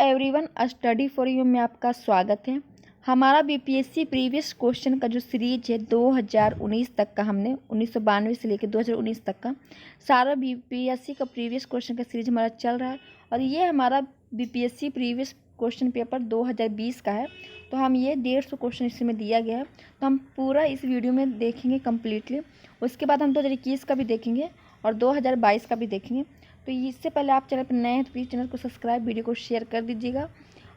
Everyone, study for you में आपका स्वागत है। हमारा बीपीएससी प्रीवियस क्वेश्चन का जो सीरीज है 2019 तक का, हमने 1992 से लेकर 2019 तक का सारा बीपीएससी का प्रीवियस क्वेश्चन का सीरीज हमारा चल रहा है। और ये हमारा बीपीएससी प्रीवियस क्वेश्चन पेपर 2020 का है। तो हम ये 150 क्वेश्चन इसमें दिया गया है, तो हम पूरा इस वीडियो में देखेंगे कम्प्लीटली। उसके बाद हम 2021 का भी देखेंगे और 2022 का भी देखेंगे। तो इससे पहले आप चैनल पर नए हैं तो प्लीज़ चैनल को सब्सक्राइब, वीडियो को शेयर कर दीजिएगा।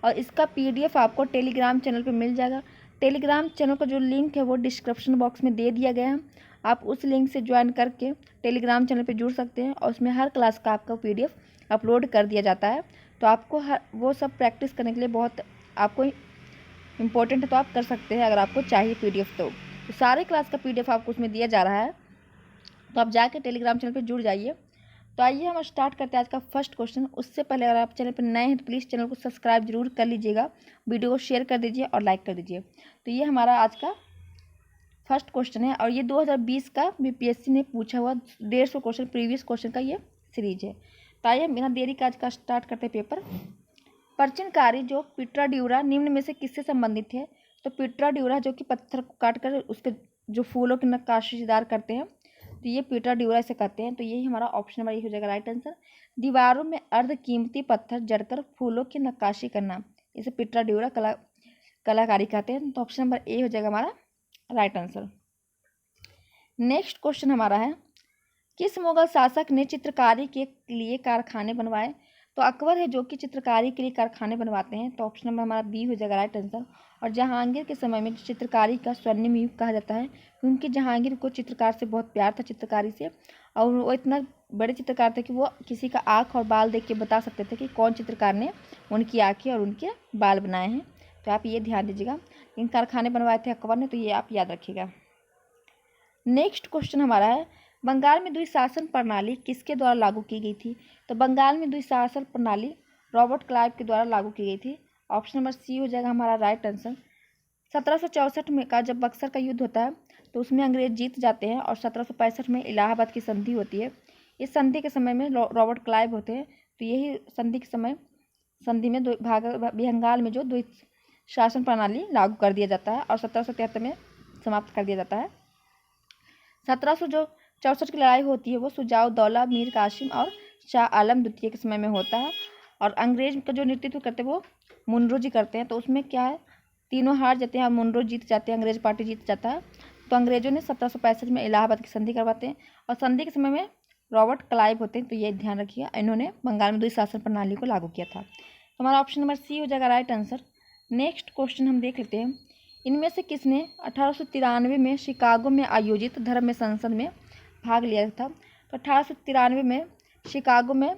और इसका पीडीएफ आपको टेलीग्राम चैनल पे मिल जाएगा। टेलीग्राम चैनल का जो लिंक है वो डिस्क्रिप्शन बॉक्स में दे दिया गया है। आप उस लिंक से ज्वाइन करके टेलीग्राम चैनल पे जुड़ सकते हैं और उसमें हर क्लास का आपका पीडीएफ अपलोड कर दिया जाता है। तो आपको वो सब प्रैक्टिस करने के लिए बहुत आपको इम्पोर्टेंट है, तो आप कर सकते हैं अगर आपको चाहिए पीडीएफ। तो सारे क्लास का पीडीएफ आपको उसमें दिया जा रहा है, तो आप जाके टेलीग्राम चैनल पर जुड़ जाइए। तो आइए हम स्टार्ट करते हैं आज का फर्स्ट क्वेश्चन। उससे पहले अगर आप चैनल पर नए हैं तो प्लीज़ चैनल को सब्सक्राइब जरूर कर लीजिएगा, वीडियो को शेयर कर दीजिए और लाइक कर दीजिए। तो ये हमारा आज का फर्स्ट क्वेश्चन है और ये 2020 का बीपीएससी ने पूछा हुआ 150 क्वेश्चन प्रीवियस क्वेश्चन का ये सीरीज है। तो आइए बिना देरी का आज का स्टार्ट करते हैं पेपर। प्राचीन कार्य जो पिट्रा ड्यूरा निम्न में से किससे संबंधित है? तो पिट्रा ड्यूरा जो कि पत्थर को काट कर उसके जो फूलों की नक्काशीदार करते हैं, तो ये पिट्रा ड्यूरा इसे कहते हैं। तो यही हमारा ऑप्शन नंबर ए हो जाएगा राइट आंसर। दीवारों में अर्ध कीमती पत्थर जड़कर फूलों की नक्काशी करना, इसे पिट्रा ड्यूरा कलाकारी कहते हैं। तो ऑप्शन नंबर ए हो जाएगा हमारा राइट आंसर। नेक्स्ट क्वेश्चन हमारा है, किस मुगल शासक ने चित्रकारी के लिए कारखाने बनवाए? तो अकबर है जो कि चित्रकारी के लिए कारखाने बनवाते हैं। तो ऑप्शन नंबर हमारा बी हो जाएगा राइट आंसर। और जहांगीर के समय में चित्रकारी का स्वर्णिम युग कहा जाता है, क्योंकि जहांगीर को चित्रकार से बहुत प्यार था, चित्रकारी से। और वो इतना बड़े चित्रकार थे कि वो किसी का आँख और बाल देख के बता सकते थे कि कौन चित्रकार ने उनकी आँखें और उनके बाल बनाए हैं। तो आप ये ध्यान दीजिएगा, इन कारखाने बनवाए थे अकबर ने, तो ये आप याद रखिएगा। नेक्स्ट क्वेश्चन हमारा है, बंगाल में द्विशासन प्रणाली किसके द्वारा लागू की गई थी? तो बंगाल में द्विशासन प्रणाली रॉबर्ट क्लाइव के द्वारा लागू की गई थी। ऑप्शन नंबर सी हो जाएगा हमारा राइट आंसर। 1764 में का जब बक्सर का युद्ध होता है तो उसमें अंग्रेज जीत जाते हैं और 1765 में इलाहाबाद की संधि होती है। इस संधि के समय में रॉबर्ट क्लाइव होते हैं। तो यही संधि के समय संधि में बंगाल में जो द्विशासन प्रणाली लागू कर दिया जाता है और 1773 में समाप्त कर दिया जाता है। 1764 की लड़ाई होती है वो सुजाउद्दौला, मीर कासिम और शाह आलम द्वितीय के समय में होता है। और अंग्रेज का जो नेतृत्व करते हैं वो मुनरो जी करते हैं। तो उसमें क्या है, तीनों हार जाते हैं, मुनरो जीत जाते हैं, अंग्रेज पार्टी जीत जाता है। तो अंग्रेजों ने 1765 में इलाहाबाद की संधि करवाते हैं और संधि के समय में रॉबर्ट क्लाइव होते हैं। तो ये ध्यान रखिए, इन्होंने बंगाल में द्विशासन प्रणाली को लागू किया था। तो हमारा ऑप्शन नंबर सी हो जाएगा राइट आंसर। नेक्स्ट क्वेश्चन हम देख लेते हैं, इनमें से किसने 1893 में शिकागो में आयोजित धर्म संसद में भाग लिया था? तो 1893 में शिकागो में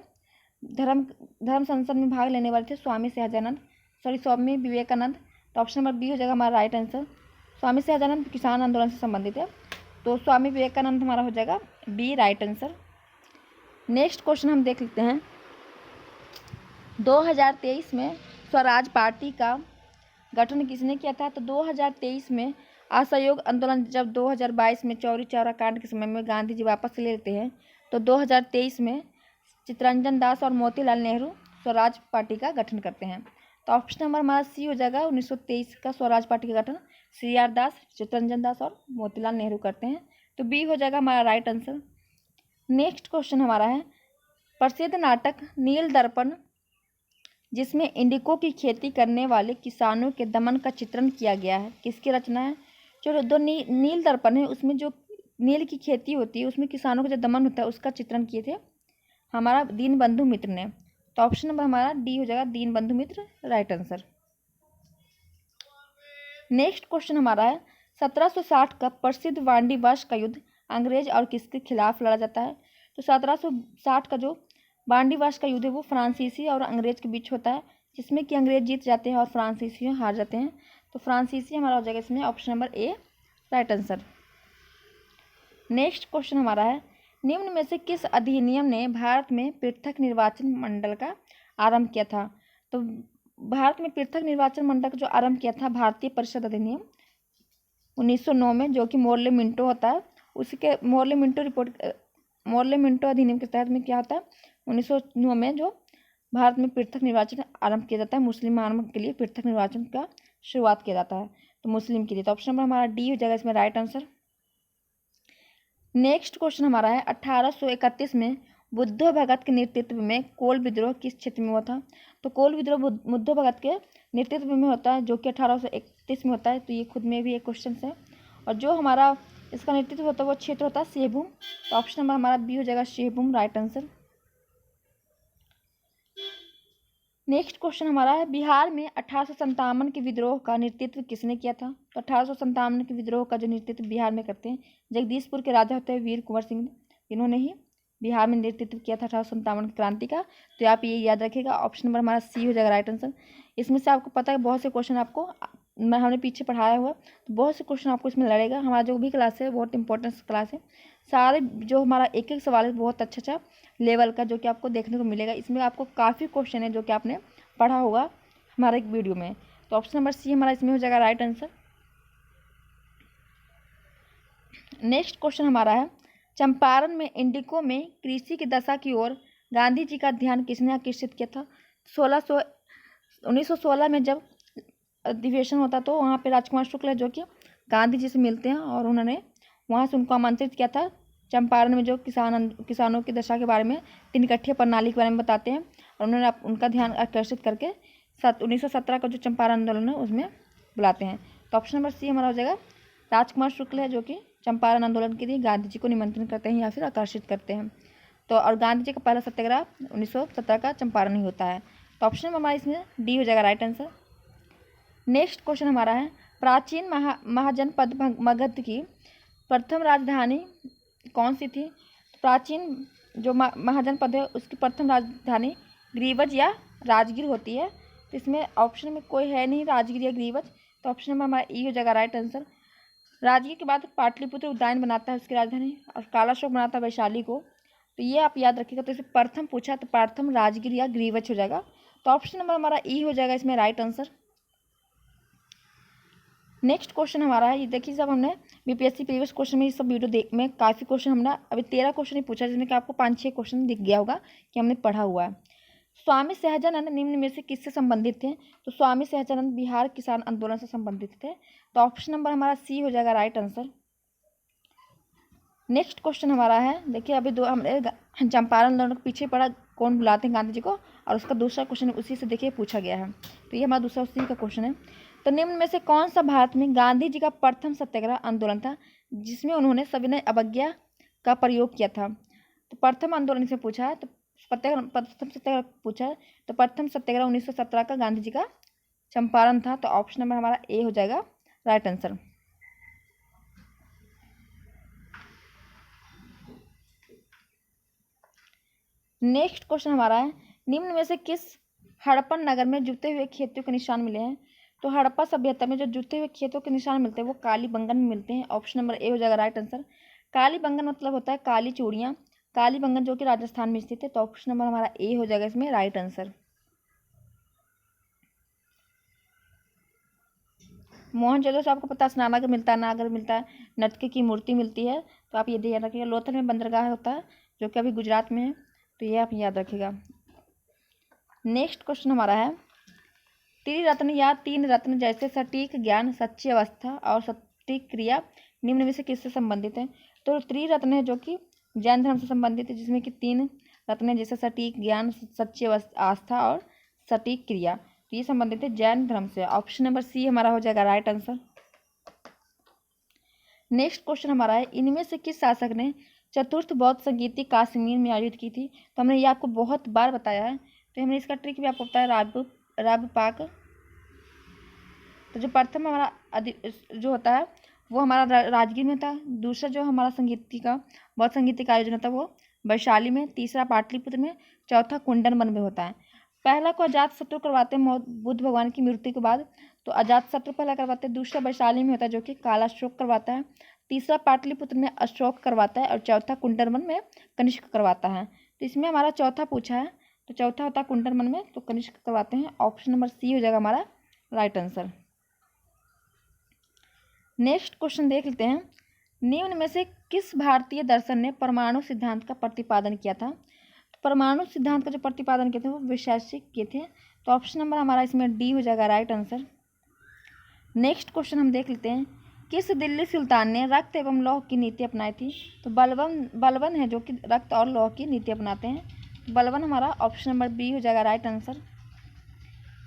धर्म संसद में भाग लेने वाले थे स्वामी विवेकानंद। तो ऑप्शन नंबर बी हो जाएगा हमारा राइट आंसर। स्वामी सहजानंद किसान आंदोलन से संबंधित है, तो स्वामी विवेकानंद हमारा हो जाएगा B right answer. Next question हम देख लेते हैं, 2023 में स्वराज पार्टी का गठन किसने किया था? तो 2023 में असहयोग आंदोलन जब 2022 में चौरी चौरा कांड के समय में गांधी जी वापस ले लेते हैं, तो 2023 में चित्तरंजन दास और मोतीलाल नेहरू स्वराज पार्टी का गठन करते हैं। तो ऑप्शन नंबर हमारा सी हो जाएगा 1923 का स्वराज पार्टी का गठन CR दास, चित्तरंजन दास और मोतीलाल नेहरू करते हैं। तो बी हो जाएगा हमारा राइट आंसर। नेक्स्ट क्वेश्चन हमारा है, प्रसिद्ध नाटक नील दर्पण जिसमें इंडिको की खेती करने वाले किसानों के दमन का चित्रण किया गया है, किसकी रचना है? जो नील दर्पण है उसमें जो नील की खेती होती है उसमें किसानों का जो दमन होता है उसका चित्रण किए थे हमारा दीनबंधु मित्र ने। तो ऑप्शन नंबर हमारा डी हो जाएगा दीनबंधु मित्र राइट आंसर। नेक्स्ट क्वेश्चन हमारा है, 1760 का प्रसिद्ध वांडीवाश का युद्ध अंग्रेज और किसके खिलाफ लड़ा जाता है? तो 1760 का जो वांडीवाश का युद्ध है वो फ्रांसीसी और अंग्रेज के बीच होता है, जिसमें कि अंग्रेज जीत जाते हैं और फ्रांसीसी हार जाते हैं। तो फ्रांसीसी हमारा हो जाएगा इसमें option number A right answer. Next question हमारा है, निम्न में से किस अधिनियम ने भारत में पृथक निर्वाचन मंडल का आरंभ किया था? तो भारत में पृथक निर्वाचन मंडल का जो आरंभ किया था भारतीय परिषद अधिनियम 1909 में, जो कि मोर्ले मिंटो होता है। उसके मोर्ले मिंटो अधिनियम के तहत में क्या होता है, 1909 में जो भारत में पृथक निर्वाचन आरंभ किया जाता है? मुस्लिम महासभा के लिए पृथक निर्वाचन का शुरुआत किया जाता है, तो मुस्लिम के लिए। तो ऑप्शन नंबर हमारा डी हो जाएगा इसमें राइट आंसर। नेक्स्ट क्वेश्चन हमारा है 1831 में बुद्ध भगत के नेतृत्व में कोल विद्रोह किस क्षेत्र में हुआ था? तो कोल विद्रोह बुद्ध भगत के नेतृत्व में होता है, जो कि 1831 में होता है। तो ये खुद में भी एक क्वेश्चन है, और जो हमारा इसका नेतृत्व होता है वो क्षेत्र होता है शेरभूम। तो ऑप्शन नंबर हमारा बी हो जाएगा शेरभूम, राइट आंसर। नेक्स्ट क्वेश्चन हमारा है बिहार में 1857 के विद्रोह का नेतृत्व किसने किया था? तो 1857 के विद्रोह का जो नेतृत्व बिहार में करते हैं, जगदीशपुर के राजा होते हैं वीर कुंवर सिंह, इन्होंने ही बिहार में नेतृत्व किया था 1857 क्रांति का। तो आप ये याद रखिएगा, ऑप्शन नंबर हमारा सी हो जाएगा राइट आंसर। इसमें से आपको पता है बहुत से क्वेश्चन आपको हमने पीछे पढ़ाया हुआ, तो बहुत से क्वेश्चन आपको इसमें लड़ेगा। हमारा जो भी क्लास है बहुत इंपॉर्टेंट क्लास है, सारे जो हमारा एक एक सवाल है बहुत अच्छा लेवल का जो कि आपको देखने को मिलेगा। इसमें आपको काफ़ी क्वेश्चन है जो कि आपने पढ़ा होगा हमारे एक वीडियो में। तो ऑप्शन नंबर सी हमारा इसमें हो जाएगा राइट आंसर। नेक्स्ट क्वेश्चन हमारा है चंपारण में इंडिको में कृषि की दशा की ओर गांधी जी का ध्यान किसने आकर्षित किया था? 1916 में जब अधिवेशन होता तो वहाँ पे राजकुमार शुक्ल है जो कि गांधी जी से मिलते हैं, और उन्होंने वहाँ से उनको आमंत्रित किया था चंपारण में जो किसानों की दशा के बारे में, तीन इकट्ठे प्रणाली के बारे में बताते हैं, और उन्होंने उनका ध्यान आकर्षित करके 1917 का जो चंपारण आंदोलन है उसमें बुलाते हैं। तो ऑप्शन नंबर सी हमारा हो जाएगा राजकुमार शुक्ल है जो कि चंपारण आंदोलन के लिए गांधी जी को निमंत्रण करते हैं या फिर आकर्षित करते हैं। तो और गांधी जी का पहला सत्याग्रह 1917 का चंपारण ही होता है। तो ऑप्शन नंबर हमारा इसमें डी हो जाएगा राइट आंसर। नेक्स्ट क्वेश्चन हमारा है प्राचीन महाजनपद मगध की प्रथम राजधानी कौन सी थी? प्राचीन जो महाजनपद है उसकी प्रथम राजधानी ग्रीवज या राजगीर होती है। तो इसमें ऑप्शन में कोई है नहीं राजगीर या ग्रीवज, तो ऑप्शन नंबर हमारा ई हो जाएगा राइट आंसर। राजगीर के बाद पाटलिपुत्र उद्यान बनाता है उसकी राजधानी, और कालाशोक बनाता है वैशाली को। तो ये आप याद रखिएगा। तो इसे प्रथम पूछा तो प्रथम राजगीर या ग्रीवज हो जाएगा। तो ऑप्शन नंबर हमारा ई हो जाएगा इसमें राइट आंसर। नेक्स्ट क्वेश्चन हमारा है, ये देखिए जब हमने बीपीएससी प्रीवियस क्वेश्चन में ये सब वीडियो में काफ़ी क्वेश्चन हमने अभी 13 क्वेश्चन ही पूछा, जिसमें कि आपको 5-6 क्वेश्चन दिख गया होगा कि हमने पढ़ा हुआ है। स्वामी सहजानंद निम्न में से किससे संबंधित थे? तो स्वामी सहजानंद बिहार किसान आंदोलन से संबंधित थे। तो ऑप्शन नंबर हमारा सी हो जाएगा राइट आंसर। नेक्स्ट क्वेश्चन हमारा है, देखिए अभी दो हमने चंपारण आंदोलन के पीछे पड़ा कौन बुलाते हैं गांधी जी को, और उसका दूसरा क्वेश्चन उसी से देखिए पूछा गया है। तो ये हमारा दूसरा उसी का क्वेश्चन है। तो निम्न में से कौन सा भारत में गांधी जी का प्रथम सत्याग्रह आंदोलन था जिसमें उन्होंने सविनय अवज्ञा का प्रयोग किया था? तो प्रथम आंदोलन से पूछा है, तो प्रथम सत्याग्रह पूछा है, तो प्रथम सत्याग्रह 1917 का गांधी जी का चंपारण था। तो ऑप्शन नंबर हमारा ए हो जाएगा राइट आंसर। नेक्स्ट क्वेश्चन हमारा है निम्न में से किस हड़प्पन नगर में जुते हुए खेतों के निशान मिले हैं? तो हड़प्पा सभ्यता में जो जुते हुए खेतों के निशान मिलते हैं वो कालीबंगन में मिलते हैं। ऑप्शन नंबर ए हो जाएगा राइट आंसर। कालीबंगन मतलब होता है काली चूड़ियाँ, कालीबंगन जो कि राजस्थान में स्थित है। तो ऑप्शन नंबर हमारा ए हो जाएगा इसमें राइट आंसर। मोहनजोदड़ो से आपको पता है स्नानागार मिलता है, नागर मिलता है, नर्तकी की मूर्ति मिलती है। तो आप ये ध्यान रखिएगा। लोथल में बंदरगाह होता है जो कि अभी गुजरात में है। तो ये आप याद रखिएगा। नेक्स्ट क्वेश्चन हमारा है त्रिरत्न या तीन रत्न जैसे सटीक ज्ञान, सच्ची अवस्था और सटीक क्रिया निम्न में से किससे संबंधित है? तो त्रिरत्न है जो कि जैन धर्म से संबंधित है, जिसमें कि 3 रत्न जैसे सटीक ज्ञान, सच्ची आस्था और सटीक क्रिया, तो ये संबंधित है जैन धर्म से। ऑप्शन नंबर सी हमारा हो जाएगा राइट आंसर। नेक्स्ट क्वेश्चन हमारा है इनमें से किस शासक ने चतुर्थ बौद्ध संगीति कश्मीर में आयोजित की थी? तो हमने ये आपको बहुत बार बताया है, तो हमने इसका ट्रिक भी आपको बताया राबपाक। तो जो प्रथम हमारा जो होता है वो हमारा राजगीर में था, दूसरा जो हमारा बौद्ध संगीति का आयोजन होता है वो वैशाली में, तीसरा पाटलिपुत्र में, चौथा कुंडनवन में होता है। पहला को अजात शत्रु करवाते हैं बुद्ध भगवान की मृत्यु के बाद, तो अजात शत्रु पहला करवाते हैं, दूसरा वैशाली में होता है जो कि कालाशोक करवाता है, तीसरा पाटलिपुत्र में अशोक करवाता है, और चौथा कुंडनवन में कनिष्क करवाता है। तो इसमें हमारा चौथा पूछा है, तो चौथा होता है कुंडनवन में, तो कनिष्क करवाते हैं। ऑप्शन नंबर सी हो जाएगा हमारा राइट आंसर। नेक्स्ट क्वेश्चन देख लेते हैं निम्न में से किस भारतीय दर्शन ने परमाणु सिद्धांत का प्रतिपादन किया था? परमाणु सिद्धांत का जो प्रतिपादन किए थे वो वैशेषिक किए थे। तो ऑप्शन नंबर हमारा इसमें डी हो जाएगा राइट आंसर। नेक्स्ट क्वेश्चन हम देख लेते हैं, किस दिल्ली सुल्तान ने रक्त एवं लौह की नीति अपनाई थी? तो बलबन है जो कि रक्त और लौह की नीति अपनाते हैं। तो बलबन हमारा ऑप्शन नंबर बी हो जाएगा राइट आंसर।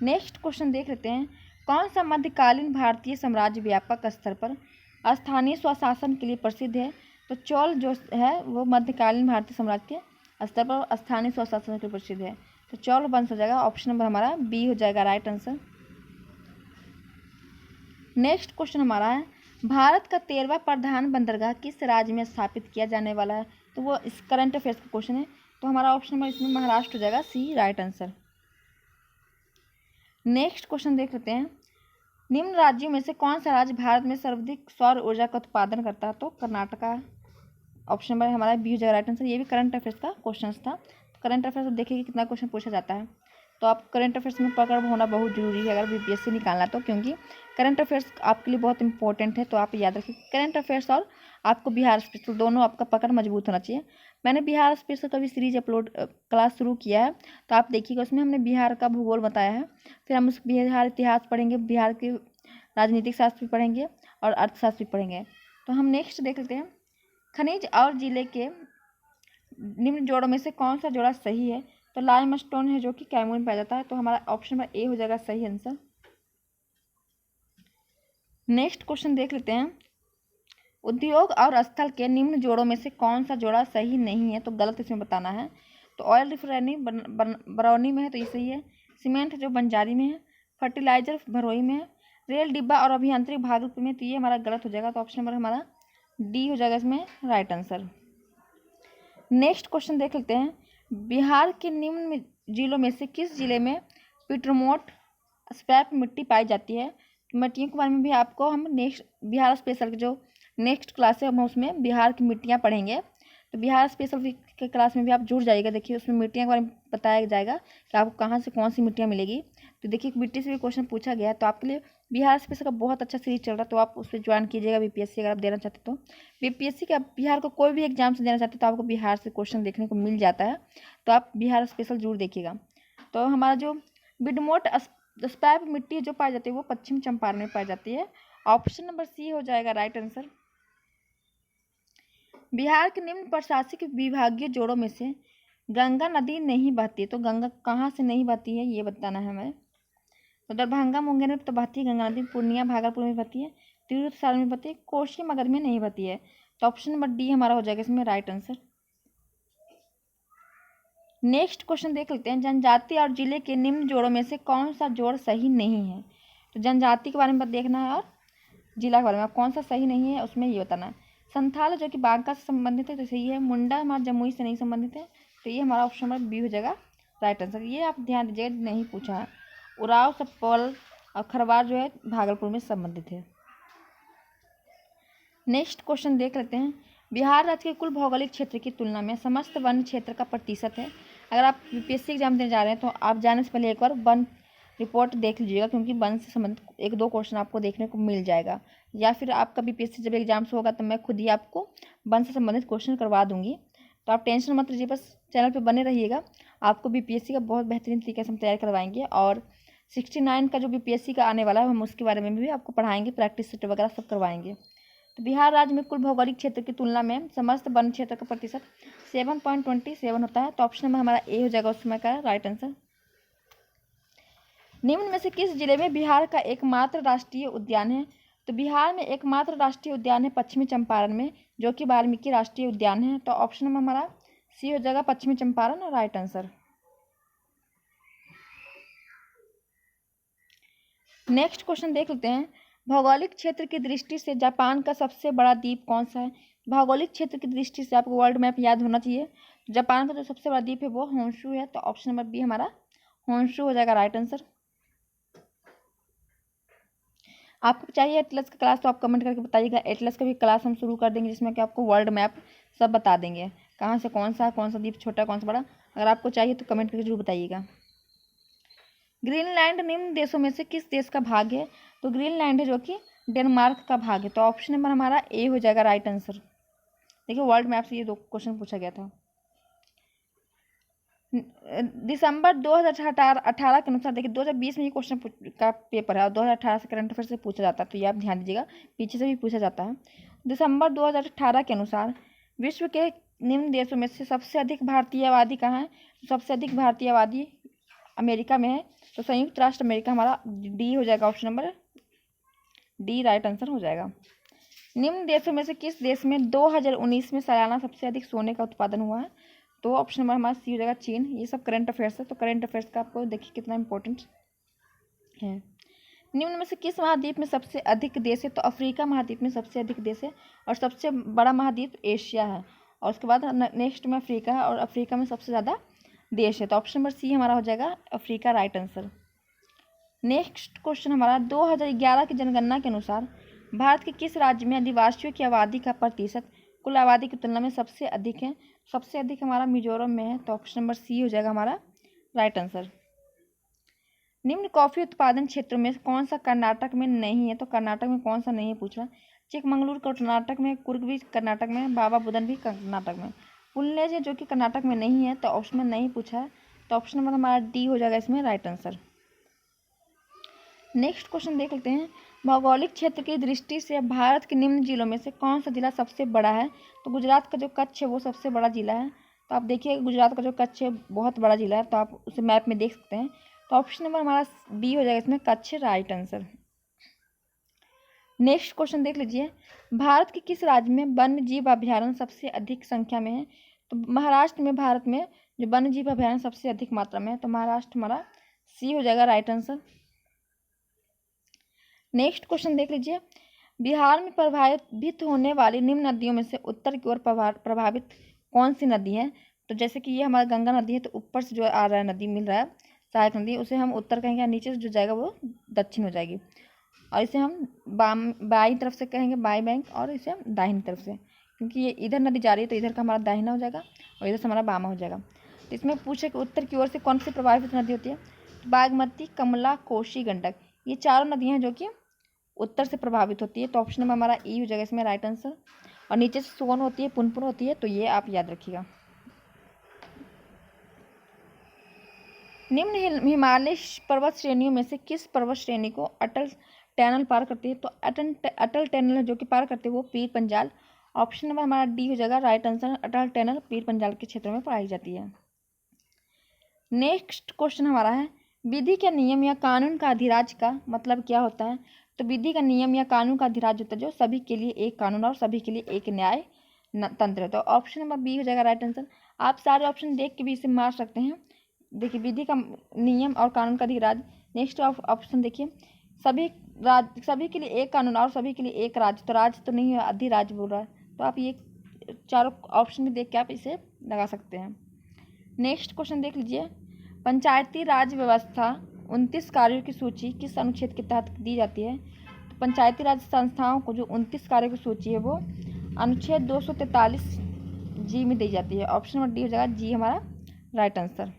नेक्स्ट क्वेश्चन देख लेते हैं, कौन सा मध्यकालीन भारतीय साम्राज्य व्यापक स्तर पर स्थानीय स्वशासन के लिए प्रसिद्ध है? तो चोल जो है वो मध्यकालीन भारतीय साम्राज्य के स्तर पर स्थानीय स्वशासन के लिए प्रसिद्ध है। तो चोल वंश हो जाएगा, ऑप्शन नंबर हमारा बी हो जाएगा राइट आंसर। नेक्स्ट क्वेश्चन हमारा है, भारत का 13वां प्रधान बंदरगाह किस राज्य में स्थापित किया जाने वाला है? तो वो इस करंट अफेयर्स का क्वेश्चन है। तो हमारा ऑप्शन नंबर इसमें महाराष्ट्र हो जाएगा, सी राइट आंसर। नेक्स्ट क्वेश्चन देख लेते हैं, निम्न राज्यों में से कौन सा राज्य भारत में सर्वाधिक सौर ऊर्जा का उत्पादन करता है? तो कर्नाटका, ऑप्शन नंबर हमारा बी हो जाएगा राइट आंसर। ये भी करंट अफेयर्स का क्वेश्चन था। करंट अफेयर्स देखिए कितना क्वेश्चन पूछा जाता है। तो आप करंट अफेयर्स में पकड़ होना बहुत जरूरी है अगर बीपीएससी निकालना, तो क्योंकि करंट अफेयर्स आपके लिए बहुत इंपॉर्टेंट है। तो आप याद रखिए करंट अफेयर्स और आपको बिहार स्पेशल दोनों आपका पकड़ मजबूत होना चाहिए। मैंने बिहार स्पेशल का भी सीरीज अपलोड क्लास शुरू किया है, तो आप देखिएगा उसमें हमने बिहार का भूगोल बताया है। फिर हम उस बिहार इतिहास पढ़ेंगे, बिहार के राजनीतिक शास्त्र भी पढ़ेंगे और अर्थशास्त्र भी पढ़ेंगे। तो हम नेक्स्ट देख लेते हैं, खनिज और जिले के निम्न जोड़ों में से कौन सा जोड़ा सही है? तो लाइमस्टोन है जो कि कैमूर में पाया जाता है। तो हमारा ऑप्शन नंबर ए हो जाएगा सही आंसर। नेक्स्ट क्वेश्चन देख लेते हैं, उद्योग और स्थल के निम्न जोड़ों में से कौन सा जोड़ा सही नहीं है? तो गलत इसमें बताना है। तो ऑयल रिफाइनरी बरौनी में है तो ये सही है। सीमेंट जो बंजारी में है, फर्टिलाइजर भरोई में है, रेल डिब्बा और अभियांत्रिक भागलपुर में, तो ये हमारा गलत हो जाएगा। तो ऑप्शन नंबर हमारा डी हो जाएगा इसमें राइट आंसर। नेक्स्ट क्वेश्चन देख लेते हैं, बिहार के निम्न जिलों में से किस जिले में पिटरमोट स्पैप मिट्टी पाई जाती है? मिट्टियों के बारे में भी आपको हम नेक्स्ट बिहार स्पेशल के जो नेक्स्ट क्लास है हम उसमें बिहार की मिट्टियाँ पढ़ेंगे। तो बिहार स्पेशल के क्लास में भी आप जुड़ जाइएगा। देखिए उसमें मिट्टियों के बारे में बताया जाएगा कि आपको कहाँ से कौन सी मिट्टियाँ मिलेगी। तो देखिए मिट्टी से भी क्वेश्चन पूछा गया है, तो आपके लिए बिहार स्पेशल का बहुत अच्छा सीरीज चल रहा है, तो आप उस पर ज्वाइन कीजिएगा बीपीएससी अगर आप देना चाहते तो। बीपीएससी का बिहार को कोई भी एग्जाम से देना चाहते तो आपको बिहार से क्वेश्चन देखने को मिल जाता है, तो आप बिहार स्पेशल जरूर देखिएगा। तो हमारा जो बिडमोट स्पैप मिट्टी जो पाई जाती है वो पश्चिम चंपारण में पाई जाती है। ऑप्शन नंबर सी हो जाएगा राइट आंसर। बिहार के निम्न प्रशासनिक विभागीय जोड़ों में से गंगा नदी नहीं बहती, तो गंगा कहाँ से नहीं बहती है ये बताना है हमें। तो दरभंगा मुंगेर में तो बहती है गंगा नदी, पूर्णिया भागलपुर में बहती है, तिरहुत सारण में बहती है, कोसी मगध में नहीं बहती है। तो ऑप्शन नंबर डी हमारा हो जाएगा इसमें राइट आंसर। नेक्स्ट क्वेश्चन देख लेते हैं, जनजाति और जिले के निम्न जोड़ों में से कौन सा जोड़ सही नहीं है? तो जनजाति के बारे में देखना है और जिला के बारे में कौन सा सही नहीं है उसमें ये बताना है। संथाल जो कि बांका से संबंधित है तो सही है। मुंडा हमारा जमुई से नहीं संबंधित है, तो ये हमारा ऑप्शन नंबर बी हो जाएगा राइट आंसर। ये आप ध्यान दीजिएगा, नहीं पूछा है। उराव सपल और खरवार जो है भागलपुर में संबंधित है। नेक्स्ट क्वेश्चन देख लेते हैं, बिहार राज्य के कुल भौगोलिक क्षेत्र की तुलना में समस्त वन क्षेत्र का प्रतिशत है। अगर आप यूपीएससी एग्जाम देने जा रहे हैं तो आप जाने से पहले एक बार वन रिपोर्ट देख लीजिएगा, क्योंकि वन से संबंधित एक दो क्वेश्चन आपको देखने को मिल जाएगा, या फिर आपका बीपीएससी जब एग्जाम्स होगा तो मैं खुद ही आपको वन से संबंधित क्वेश्चन करवा दूंगी। तो आप टेंशन मत लीजिए, बस चैनल पे बने रहिएगा। आपको बीपीएससी का बहुत बेहतरीन तरीके से हम तैयार करवाएंगे, और 69 का जो बीपीएससी का आने वाला है हम उसके बारे में भी आपको पढ़ाएंगे, प्रैक्टिस सेट वगैरह सब करवाएंगे। तो बिहार राज्य में कुल भौगोलिक क्षेत्र की तुलना में समस्त वन क्षेत्र का प्रतिशत 7.27 होता है। तो ऑप्शन नंबर हमारा ए हो जाएगा उस समय का राइट आंसर। निम्न में से किस जिले में बिहार का एकमात्र राष्ट्रीय उद्यान है? तो बिहार में एकमात्र राष्ट्रीय उद्यान है पश्चिमी चंपारण में, जो कि वाल्मीकि राष्ट्रीय उद्यान है। तो ऑप्शन नंबर हमारा सी हो जाएगा पश्चिमी Champaran right answer. Next question देख लेते हैं, भौगोलिक क्षेत्र की दृष्टि से जापान का सबसे बड़ा द्वीप कौन सा है? भौगोलिक क्षेत्र की दृष्टि से आपको वर्ल्ड मैप याद होना चाहिए। जापान का जो सबसे बड़ा द्वीप है वो होन्शु है। तो ऑप्शन नंबर बी हमारा होन्शु हो जाएगा राइट आंसर। आपको चाहिए एटलस का क्लास तो आप कमेंट करके बताइएगा। एटलस का भी क्लास हम शुरू कर देंगे जिसमें कि आपको वर्ल्ड मैप सब बता देंगे, कहाँ से कौन सा द्वीप छोटा कौन सा बड़ा। अगर आपको चाहिए तो कमेंट करके जरूर बताइएगा। ग्रीनलैंड निम्न देशों में से किस देश का भाग है? तो ग्रीनलैंड है जो कि डेनमार्क का भाग है। तो ऑप्शन नंबर हमारा ए हो जाएगा राइट आंसर। देखिए वर्ल्ड मैप से ये दो क्वेश्चन पूछा गया था। दिसंबर 2018 के अनुसार देखिए 2020 में ये क्वेश्चन का पेपर है और 2018 से करंट अफेयर से पूछा जाता है, तो ये आप ध्यान दीजिएगा, पीछे से भी पूछा जाता है। दिसंबर 2018 के अनुसार विश्व के निम्न देशों में से सबसे अधिक भारतीय आबादी कहाँ है? तो सबसे अधिक भारतीय आबादी अमेरिका में है, तो संयुक्त राष्ट्र अमेरिका हमारा डी हो जाएगा, option number D right answer हो जाएगा। निम्न देशों में से किस देश में 2019 में सालाना सबसे अधिक सोने का उत्पादन हुआ है? तो ऑप्शन नंबर हमारा सी हो जाएगा, चीन। ये सब करंट अफेयर्स है, तो करंट अफेयर्स का आपको देखिए कितना इंपॉर्टेंट है। निम्न में से किस महाद्वीप में सबसे अधिक देश है? तो अफ्रीका महाद्वीप में सबसे अधिक देश है और सबसे बड़ा महाद्वीप एशिया है, और उसके बाद नेक्स्ट में अफ्रीका है और अफ्रीका में सबसे ज़्यादा देश है, तो ऑप्शन नंबर सी हमारा हो जाएगा Africa right answer. Next question हमारा 2011 की जनगणना के अनुसार भारत के किस राज्य में आदिवासियों की आबादी का प्रतिशत कुल आबादी की तुलना में सबसे अधिक है? सबसे अधिक हमारा मिजोरम में है, तो ऑप्शन नंबर सी हो जाएगा हमारा राइट आंसर। निम्न कॉफी उत्पादन क्षेत्रों में कौन सा कर्नाटक में नहीं है? तो कर्नाटक में कौन सा नहीं है पूछ रहा। चिकमंगलुरु कर्नाटक में, कुर्ग भी कर्नाटक में, बाबा बुदन भी कर्नाटक में, पुलनेज है जो कि कर्नाटक में नहीं है, तो ऑप्शन में नहीं पूछा है, तो ऑप्शन नंबर हमारा डी हो जाएगा इसमें राइट आंसर। नेक्स्ट क्वेश्चन देख लेते हैं। भौगोलिक क्षेत्र की दृष्टि से भारत के निम्न जिलों में से कौन सा जिला सबसे बड़ा है? तो गुजरात का जो कच्छ है वो सबसे बड़ा जिला है, तो आप देखिए गुजरात का जो कच्छ है बहुत बड़ा जिला है, तो आप उसे मैप में देख सकते हैं, तो ऑप्शन नंबर हमारा बी हो जाएगा इसमें Kutch right answer. Next question देख लीजिए। भारत के किस राज्य में वन्य जीव अभ्यारण्य सबसे अधिक संख्या में है? तो महाराष्ट्र में भारत में जो वन्य जीव अभ्यारण्य सबसे अधिक मात्रा में है, तो महाराष्ट्र हमारा सी हो जाएगा राइट आंसर। नेक्स्ट क्वेश्चन देख लीजिए। बिहार में प्रभावित होने वाली निम्न नदियों में से उत्तर की ओर प्रभावित कौन सी नदी है? तो जैसे कि ये हमारा गंगा नदी है, तो ऊपर से जो आ रहा है नदी मिल रहा है सहायक नदी, उसे हम उत्तर कहेंगे, नीचे से जो जाएगा वो दक्षिण हो जाएगी, और इसे हम बाईं तरफ से कहेंगे बाई बैंक, और इसे हम दाहिनी तरफ से, क्योंकि ये इधर नदी जा रही है तो इधर का हमारा दाहिना हो जाएगा और इधर से हमारा बामा हो जाएगा। तो इसमें पूछे कि उत्तर की ओर से कौन सी प्रभावित नदी होती है? बागमती, कमला, कोसी, गंडक, ये चारों नदियाँ हैं जो कि उत्तर से प्रभावित होती है, तो ऑप्शन में हमारा ई हो जाएगा इसमें राइट आंसर। और नीचे से सोन होती है, पुनपुन होती है, तो ये आप याद रखिएगा। निम्न हिमालय पर्वत श्रेणियों में से किस पर्वत श्रेणी को अटल टनल पार करती है? तो अटल टनल जो कि पार करते हैं वो पीर पंजाल, ऑप्शन नंबर हमारा डी हो जाएगा राइट आंसर। अटल टनल पीर पंजाल के क्षेत्र में पाई जाती है। नेक्स्ट क्वेश्चन हमारा है, विधि के नियम या कानून का अधिराज्य का मतलब क्या होता है? तो विधि का नियम या कानून का अधिराज्य होता है जो सभी के लिए एक कानून और सभी के लिए एक न्याय तंत्र है, तो ऑप्शन नंबर बी हो जाएगा राइट आंसर। आप सारे ऑप्शन देख के भी इसे मार सकते हैं। देखिए विधि का नियम और कानून का अधिराज्य। नेक्स्ट ऑप्शन देखिए, सभी के लिए एक कानून और सभी के लिए एक राज्य, तो राज्य तो नहीं है, अधिराज्य बोल रहा है, तो आप ये चारों ऑप्शन में देख के आप इसे लगा सकते हैं। नेक्स्ट क्वेश्चन देख लीजिए। पंचायती राज व्यवस्था 29 कार्यों की सूची किस अनुच्छेद के तहत दी जाती है? तो पंचायती राज संस्थाओं को जो 29 कार्यों की सूची है वो अनुच्छेद 243 जी में दी जाती है, ऑप्शन नंबर डी हो जाएगा जी हमारा राइट आंसर।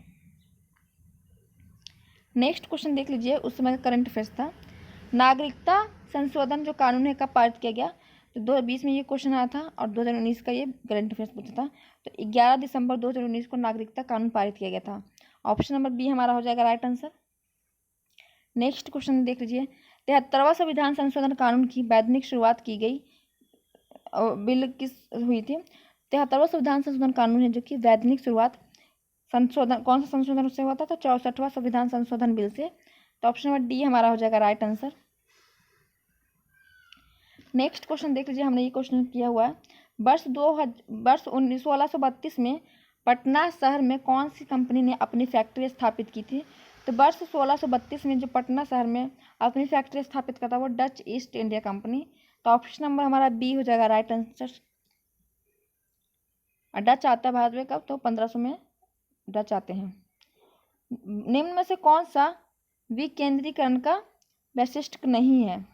नेक्स्ट क्वेश्चन देख लीजिए, उस समय का करंट अफेयर्स था। नागरिकता संशोधन जो कानून है कब पारित किया गया? तो 2020 में ये क्वेश्चन आया था और 2019 का ये करंट अफेयर्स पूछा था, तो 11 दिसंबर 2019 को नागरिकता कानून पारित किया गया था, ऑप्शन नंबर बी हमारा हो जाएगा राइट आंसर। नेक्स्ट क्वेश्चन देख लीजिए। 73वां संविधान संशोधन कानून की वैधानिक शुरुआत की गई बिल किस हुई थी? 73वां संविधान संशोधन कानून है जो कि वैधानिक शुरुआत संशोधन कौन सा संशोधन उससे हुआ था? तो 64वां संविधान संशोधन बिल से, तो ऑप्शन नंबर डी हमारा हो जाएगा राइट आंसर। नेक्स्ट क्वेश्चन देख लीजिए, हमने ये क्वेश्चन किया हुआ है। वर्ष 1632 में पटना शहर में कौन सी कंपनी ने अपनी फैक्ट्री स्थापित की थी? तो वर्ष 1632 में जो पटना शहर में अपनी फैक्ट्री स्थापित करता वो डच ईस्ट इंडिया कंपनी, तो ऑप्शन नंबर हमारा बी हो जाएगा राइट आंसर। डच आता है भारत में कब? तो 1500 में डच आते हैं। निम्न में से कौन सा विकेंद्रीकरण का वैशिष्ट्य नहीं है?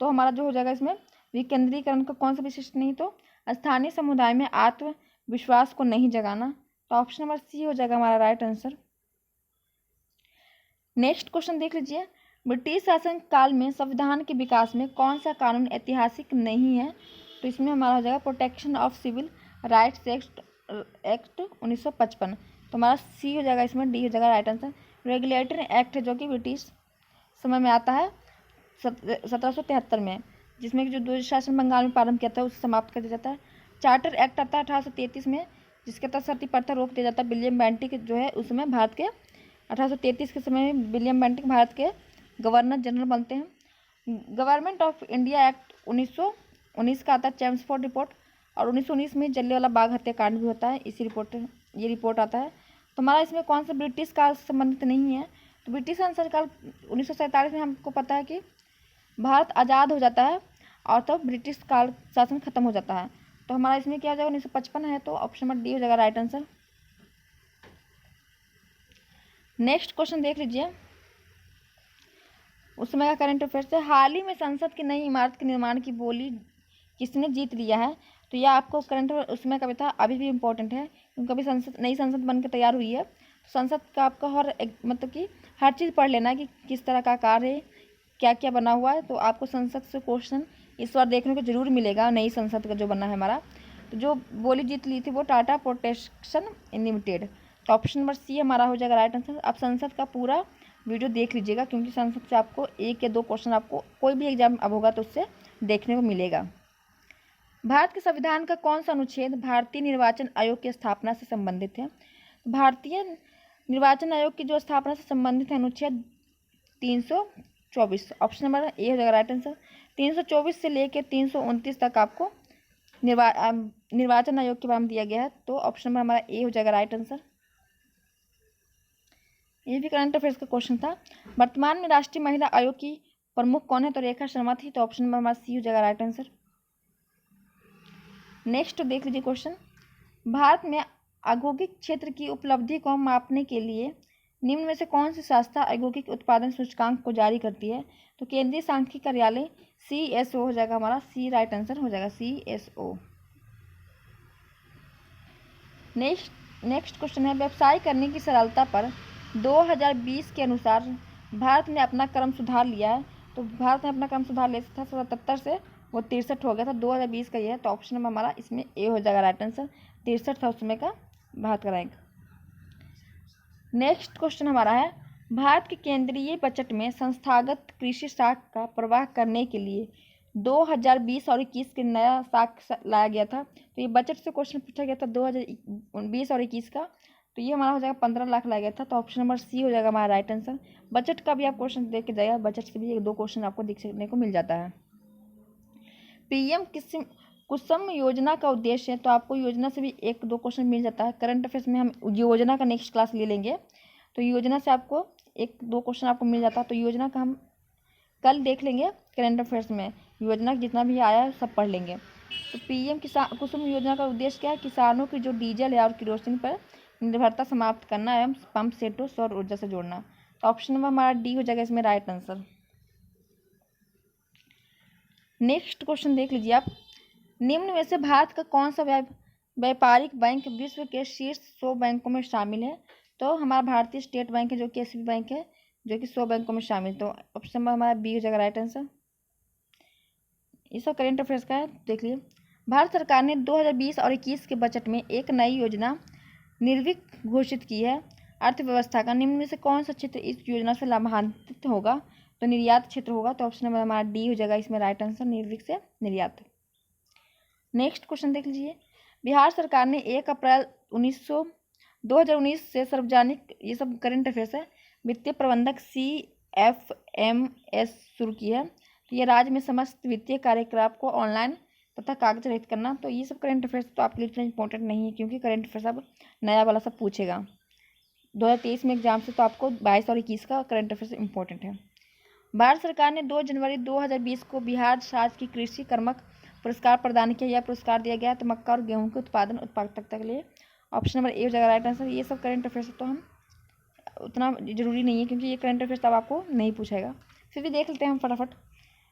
तो हमारा जो हो जाएगा इसमें विकेंद्रीकरण का कौन सा विशिष्ट नहीं, तो स्थानीय समुदाय में आत्मविश्वास को नहीं जगाना, तो ऑप्शन नंबर सी हो जाएगा हमारा राइट आंसर। नेक्स्ट क्वेश्चन देख लीजिए। ब्रिटिश शासन काल में संविधान के विकास में कौन सा कानून ऐतिहासिक नहीं है? तो इसमें हमारा हो जाएगा protection of civil rights act 1955, तो हमारा सी हो जाएगा, इसमें डी हो जाएगा राइट आंसर। रेगुलेटरी एक्ट है जो कि ब्रिटिश समय में आता है 1773 में, जिसमें कि जो द्विज शासन बंगाल में प्रारंभ किया था उसे समाप्त कर दिया जाता है। चार्टर एक्ट आता है 1833 में, जिसके तहत सती प्रथा रोक दिया जाता है। विलियम बेंटिक जो है उसमें भारत के 1833 के समय में विलियम बेंटिक भारत के गवर्नर जनरल बनते हैं। गवर्नमेंट ऑफ इंडिया एक्ट 1919 का आता है, चैम्सफोर्ड रिपोर्ट, और 1919 में जलियांवाला बाग हत्याकांड भी होता है, ये रिपोर्ट आता है। तो हमारा इसमें कौन सा ब्रिटिश काल से संबंधित नहीं है, तो ब्रिटिश शासनकाल 1947 में हमको पता है कि भारत आज़ाद हो जाता है और तब ब्रिटिश काल शासन खत्म हो जाता है। तो हमारा इसमें क्या हो जाएगा, 1955 है, तो ऑप्शन नंबर डी हो जाएगा राइट आंसर। नेक्स्ट क्वेश्चन देख लीजिए, उस समय का करंट अफेयर्स है। हाल ही में संसद की नई इमारत के निर्माण की बोली किसने जीत लिया है, तो यह आपको करंट उसमें का भी था, अभी भी इम्पोर्टेंट है क्योंकि अभी नई संसद बन के तैयार हुई है। संसद का आपका मतलब कि हर चीज़ पढ़ लेना है कि किस तरह का आकार है, क्या क्या बना हुआ है। तो आपको संसद से क्वेश्चन इस बार देखने को जरूर मिलेगा, नई संसद का जो बना है हमारा। तो जो बोली जीत ली थी वो टाटा प्रोटेक्शन लिमिटेड। तो ऑप्शन नंबर सी हमारा हो जाएगा राइट आंसर। आप संसद का पूरा वीडियो देख लीजिएगा क्योंकि संसद से आपको 1 या 2 क्वेश्चन आपको कोई भी एग्जाम अब होगा तो उससे देखने को मिलेगा। भारत के संविधान का कौन सा अनुच्छेद भारतीय निर्वाचन आयोग की स्थापना से संबंधित है? भारतीय निर्वाचन आयोग की जो स्थापना से संबंधित है अनुच्छेद 324। ऑप्शन नंबर ए हो जाएगा राइट आंसर। 324 से लेकर 329 तक आपको निर्वाचन आयोग के बारे में दिया गया है, तो ऑप्शन नंबर हमारा ए हो जाएगा राइट आंसर। ये भी करंट अफेयर्स का क्वेश्चन था। वर्तमान में राष्ट्रीय महिला आयोग की प्रमुख कौन है, तो रेखा शर्मा थी, तो ऑप्शन नंबर हमारा सी हो जाएगा राइट आंसर। नेक्स्ट देख लीजिए क्वेश्चन, भारत में औद्योगिक क्षेत्र की उपलब्धि को मापने के लिए निम्न में से कौन सी संस्था औद्योगिक उत्पादन सूचकांक को जारी करती है, तो केंद्रीय सांख्यिकी कार्यालय CSO हो जाएगा हमारा, सी राइट आंसर हो जाएगा CSO। नेक्स्ट क्वेश्चन है, व्यवसाय करने की सरलता पर 2020 के अनुसार भारत ने अपना क्रम सुधार लिया है। तो भारत ने अपना क्रम सुधार लिया था 77 से वो 63 हो गया था, 2020 का ये है, तो ऑप्शन नंबर हमारा इसमें ए हो जाएगा राइट आंसर। 63 था उस समय का भारत का रैंक। नेक्स्ट क्वेश्चन हमारा है, भारत के केंद्रीय बजट में संस्थागत कृषि साख का प्रवाह करने के लिए 2020 और 21 के नया साख लाया गया था। तो ये बजट से क्वेश्चन पूछा गया था 2020 और 21 का, तो ये हमारा हो जाएगा 15 लाख लाया गया था, तो ऑप्शन नंबर सी हो जाएगा हमारा राइट आंसर। बजट का भी आप क्वेश्चन देख के जाइएगा, बजट से भी 1-2 क्वेश्चन आपको देखने को मिल जाता है। PM कुसुम योजना का उद्देश्य है, तो आपको योजना से भी 1-2 क्वेश्चन मिल जाता है। करंट अफेयर्स में हम योजना का नेक्स्ट क्लास ले लेंगे, तो योजना से आपको 1-2 क्वेश्चन आपको मिल जाता है, तो योजना का हम कल देख लेंगे। करंट अफेयर्स में योजना जितना भी आया है सब पढ़ लेंगे। तो PM कुसुम योजना का उद्देश्य क्या है, किसानों की जो डीजल है और किरोसिन पर निर्भरता समाप्त करना एवं पंप सेट को सौर ऊर्जा से जोड़ना। तो ऑप्शन नंबर हमारा डी हो जाएगा इसमें राइट आंसर। नेक्स्ट क्वेश्चन देख लीजिए आप, निम्न में से भारत का कौन सा व्यापारिक बैंक विश्व के शीर्ष 100 बैंकों में शामिल है, तो हमारा भारतीय स्टेट बैंक है जो कि SBI बैंक है जो कि 100 बैंकों में शामिल, तो ऑप्शन नंबर हमारा बी हो जाएगा राइट आंसर। ये सब करेंट अफेयर्स का है, देख लिए। भारत सरकार ने 2020 और 21 के बजट में एक नई योजना निर्विक घोषित की है अर्थव्यवस्था का, निम्न में से कौन सा क्षेत्र इस योजना से लाभान्वित होगा, तो निर्यात क्षेत्र होगा, तो ऑप्शन नंबर हमारा डी हो जाएगा इसमें राइट आंसर, निर्विक से निर्यात। नेक्स्ट क्वेश्चन देख लीजिए, बिहार सरकार ने 1 अप्रैल 2019 से सार्वजनिक, ये सब करंट अफेयर्स है, वित्तीय प्रबंधक CFMS शुरू की है। तो ये राज्य में समस्त वित्तीय कार्यकलाप को ऑनलाइन तथा कागज रहित करना। तो ये सब करंट अफेयर्स तो आपके लिए इतना इंपॉर्टेंट नहीं है क्योंकि करंट अफेयर्स अब नया वाला सब पूछेगा 2023 में एग्जाम से, तो आपको 22 और 21 का करंट अफेयर्स इंपॉर्टेंट है। भारत सरकार ने 2 जनवरी 2020 को बिहार राज्य की कृषि कर्मक पुरस्कार प्रदान किया। यह पुरस्कार दिया गया तो मक्का और गेहूं के उत्पादकता के लिए, ऑप्शन नंबर ए हो जाएगा राइट आंसर। ये सब करंट अफेयर्स तो हम उतना जरूरी नहीं है क्योंकि ये करंट अफेयर्स तब आपको नहीं पूछेगा, फिर भी देख लेते हैं हम फटाफट।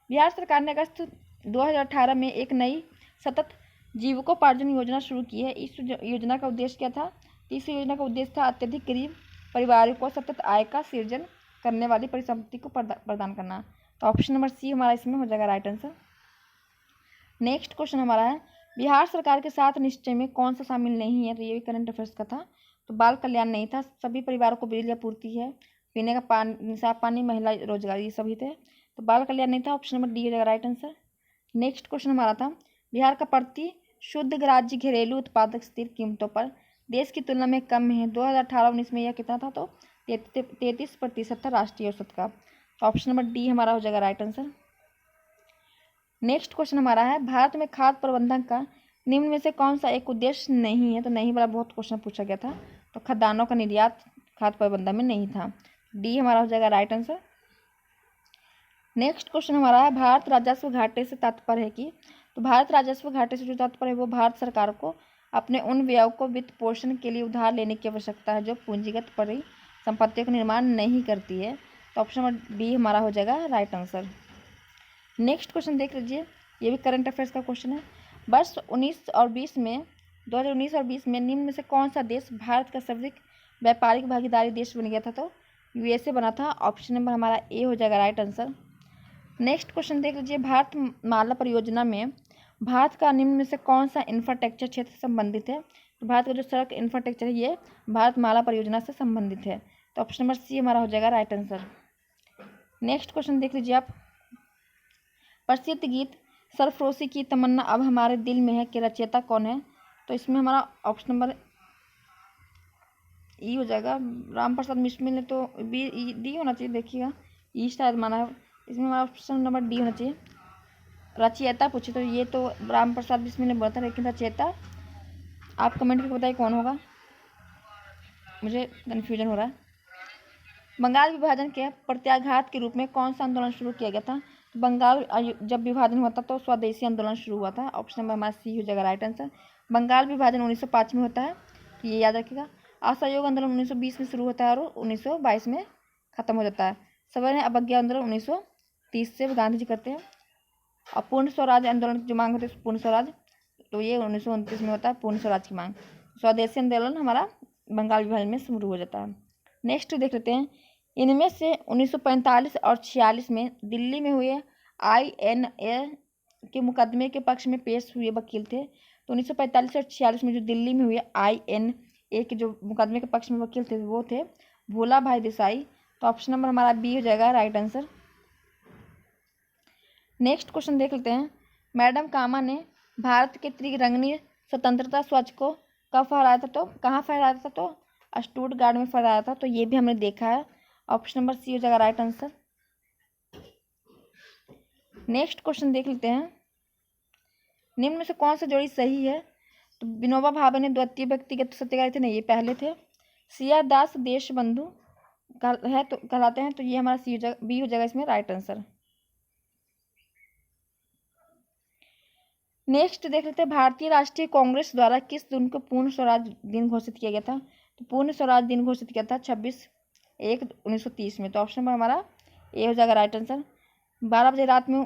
बिहार सरकार ने अगस्त 2018 में एक नई सतत जीविकोपार्जन योजना शुरू की है। इस योजना का उद्देश्य क्या था, इस योजना का उद्देश्य था अत्यधिक गरीब परिवारों को सतत आय का सृजन करने वाली परिसंपत्ति को प्रदान करना। तो ऑप्शन नंबर सी हमारा इसमें हो जाएगा राइट आंसर। नेक्स्ट क्वेश्चन हमारा है, बिहार सरकार के साथ निश्चय में कौन सा शामिल नहीं है, तो ये भी करंट अफेयर्स का था। तो बाल कल्याण नहीं था। सभी परिवारों को बिजली आपूर्ति है, पीने का पानी, साफ पानी, महिला रोजगार, ये सभी थे। तो बाल कल्याण नहीं था, ऑप्शन नंबर डी हो जाएगा राइट आंसर। नेक्स्ट क्वेश्चन हमारा था, बिहार का प्रति शुद्ध राज्य घरेलू उत्पादक स्थिर कीमतों पर देश की तुलना में कम है। 2018-19 में यह कितना था? तो 33% था राष्ट्रीय औसत का। तो ऑप्शन नंबर डी हमारा हो जाएगा राइट आंसर। नेक्स्ट क्वेश्चन हमारा है, भारत में खाद्य प्रबंधन का निम्न में से कौन सा एक उद्देश्य नहीं है? तो नहीं वाला बहुत क्वेश्चन पूछा गया था। तो खाद्यान्नों का निर्यात खाद्य प्रबंधन में नहीं था। डी हमारा हो जाएगा राइट आंसर। नेक्स्ट क्वेश्चन हमारा है, भारत राजस्व घाटे से तात्पर्य है कि? तो भारत राजस्व घाटे से जो तात्पर्य है वो भारत सरकार को अपने उन व्ययों को वित्त पोषण के लिए उधार लेने की आवश्यकता है जो पूंजीगत परिसंपत्तियों का निर्माण नहीं करती है। तो ऑप्शन नंबर बी हमारा हो जाएगा राइट आंसर। नेक्स्ट क्वेश्चन देख लीजिए, ये भी करंट अफेयर्स का क्वेश्चन है। वर्ष 19 और 20 में 2019 और 20 में निम्न में से कौन सा देश भारत का सर्वाधिक व्यापारिक भागीदारी देश बन गया था? तो यूएसए बना था। ऑप्शन नंबर हमारा ए हो जाएगा राइट आंसर। नेक्स्ट क्वेश्चन देख लीजिए, भारत माला परियोजना में भारत का निम्न में से कौन सा इंफ्रास्ट्रक्चर क्षेत्र से संबंधित है? तो भारत का जो सड़क इंफ्रास्ट्रक्चर है ये भारत माला परियोजना से संबंधित है। तो ऑप्शन नंबर सी हमारा हो जाएगा राइट आंसर। नेक्स्ट क्वेश्चन देख लीजिए आप, प्रसिद्ध गीत सरफरोशी की तमन्ना अब हमारे दिल में है के रचयिता कौन है? तो इसमें हमारा ऑप्शन नंबर ई हो जाएगा। राम प्रसाद बिस्मिल ने तो बी डी होना चाहिए, देखिएगा ई शायद माना है। इसमें हमारा ऑप्शन नंबर डी होना चाहिए। रचयिता पूछे तो ये तो राम प्रसाद बिस्मिल ने बोला था, लेकिन रचयिता आप कमेंट करके बताइए कौन होगा, मुझे कन्फ्यूजन हो रहा है। बंगाल विभाजन के प्रत्याघात के रूप में कौन सा आंदोलन शुरू किया गया था? तो बंगाल जब विभाजन हुआ था तो स्वदेशी आंदोलन शुरू हुआ था। ऑप्शन नंबर हमारा सी हो जाएगा राइट आंसर। बंगाल विभाजन 1905 में होता है, तो ये याद रखिएगा। असहयोग आंदोलन 1920 में शुरू होता है और 1922 में खत्म हो जाता है। सवर्ण अवज्ञा आंदोलन 1930 से गांधी जी करते हैं। और पूर्ण स्वराज आंदोलन की जो मांग होती है पूर्ण स्वराज, तो ये 1929 में होता है पूर्ण स्वराज की मांग। स्वदेशी आंदोलन हमारा बंगाल विभाजन में शुरू हो जाता है। नेक्स्ट देख लेते हैं, इनमें से 1945 और 46 में दिल्ली में हुए INA के मुकदमे के पक्ष में पेश हुए वकील थे। तो 1945 और 46 में जो दिल्ली में हुए INA के जो मुकदमे के पक्ष में वकील थे वो थे भोला भाई देसाई। तो ऑप्शन नंबर हमारा बी हो जाएगा राइट आंसर। नेक्स्ट क्वेश्चन देख लेते हैं, मैडम कामा ने भारत के त्रिरंगीय स्वतंत्रता ध्वज को कब फहराया था? तो कहाँ फहराया था? तो स्टुटगार्ट में फहराया था। तो ये भी हमने देखा है। ऑप्शन नंबर सी हो जाएगा राइट आंसर। नेक्स्ट क्वेश्चन देख लेते हैं, निम्न में से कौन सा जोड़ी सही है? तो विनोबा भावे ने द्वितीय व्यक्तिगत सत्याग्रही थे, नहीं ये पहले थे। सिया दास देश बंधु है तो कहलाते हैं, तो ये हमारा सी हो जाएगा, बी हो जाएगा इसमें राइट आंसर। नेक्स्ट देख लेते हैं, भारतीय राष्ट्रीय कांग्रेस द्वारा किस दिन को पूर्ण स्वराज दिन घोषित किया गया था? तो पूर्ण स्वराज दिन घोषित किया था 26/1/1930 में। तो ऑप्शन नंबर हमारा ए हो जाएगा राइट आंसर। 12 बजे रात में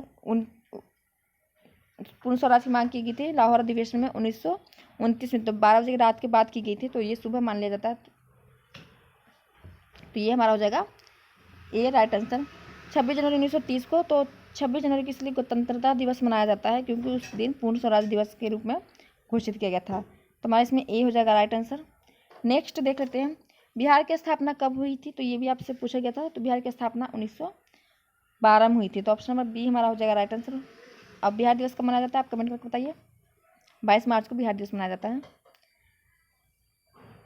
पूर्ण स्वराज की मांग की गई थी लाहौर अधिवेशन में 1929 में। तो 12 बजे की रात के बाद की गई थी, तो ये सुबह मान लिया जाता है। तो ये हमारा हो जाएगा ए राइट आंसर। 26 जनवरी 1930 को, तो 26 जनवरी को इसलिए गणतंत्रता दिवस मनाया जाता है क्योंकि उस दिन पूर्ण स्वराज दिवस के रूप में घोषित किया गया था। तो हमारा इसमें ए हो जाएगा राइट आंसर। नेक्स्ट देख लेते हैं, बिहार की स्थापना कब हुई थी? तो ये भी आपसे पूछा गया था। तो बिहार की स्थापना 1912 में हुई थी। तो ऑप्शन नंबर बी हमारा हो जाएगा राइट आंसर। अब बिहार दिवस कब मनाया जाता है आप कमेंट करके बताइए। 22 मार्च को बिहार दिवस मनाया जाता है।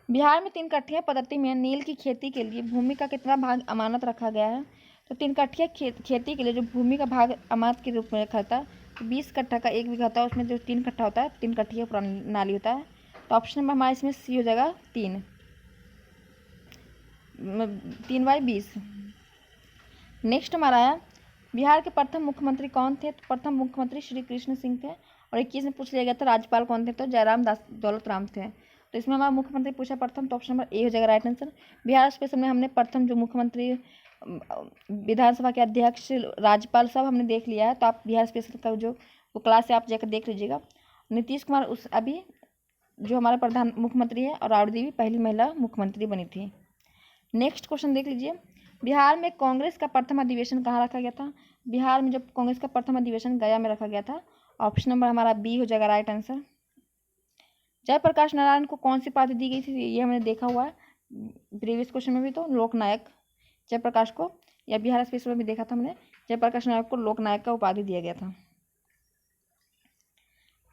बिहार में 3 कट्ठिया पद्धति में नील की खेती के लिए भूमि का कितना भाग अमानत रखा गया है? तो 3 कट्ठिया खेती के लिए जो भूमि का भाग अमानत के रूप में रखा था, तो 20 कट्ठा का 1 बीघा होता है, उसमें जो 3 कट्ठा होता है 3 कट्ठिया प्रणाली होता है। तो ऑप्शन नंबर हमारा इसमें सी हो जाएगा 3/20। नेक्स्ट हमारा है, बिहार के प्रथम मुख्यमंत्री कौन थे? तो प्रथम मुख्यमंत्री श्री कृष्ण सिंह थे। और 21 में पूछ लिया गया था राज्यपाल कौन थे? तो जयराम दास दौलत राम थे। तो इसमें हमारा मुख्यमंत्री पूछा प्रथम, तो ऑप्शन नंबर ए हो जाएगा राइट आंसर। बिहार स्पेशल में हमने प्रथम जो मुख्यमंत्री, विधानसभा के अध्यक्ष, राज्यपाल सब हमने देख लिया है। तो आप बिहार स्पेशल का जो वो क्लास है आप जाकर देख लीजिएगा। नीतीश कुमार उस अभी जो हमारे प्रधान मुख्यमंत्री है, और राबड़ी देवी पहली महिला मुख्यमंत्री बनी थी। नेक्स्ट क्वेश्चन देख लीजिए, बिहार में कांग्रेस का प्रथम अधिवेशन कहाँ रखा गया था? बिहार में जब कांग्रेस का प्रथम अधिवेशन गया में रखा गया था। ऑप्शन नंबर हमारा बी हो जाएगा राइट आंसर। जयप्रकाश नारायण को कौन सी उपाधि दी गई थी, ये हमने देखा हुआ है प्रीवियस क्वेश्चन में भी, तो लोकनायक जयप्रकाश को, या बिहार स्पेशल में भी देखा था हमने, जयप्रकाश नारायण को लोकनायक का उपाधि दिया गया था।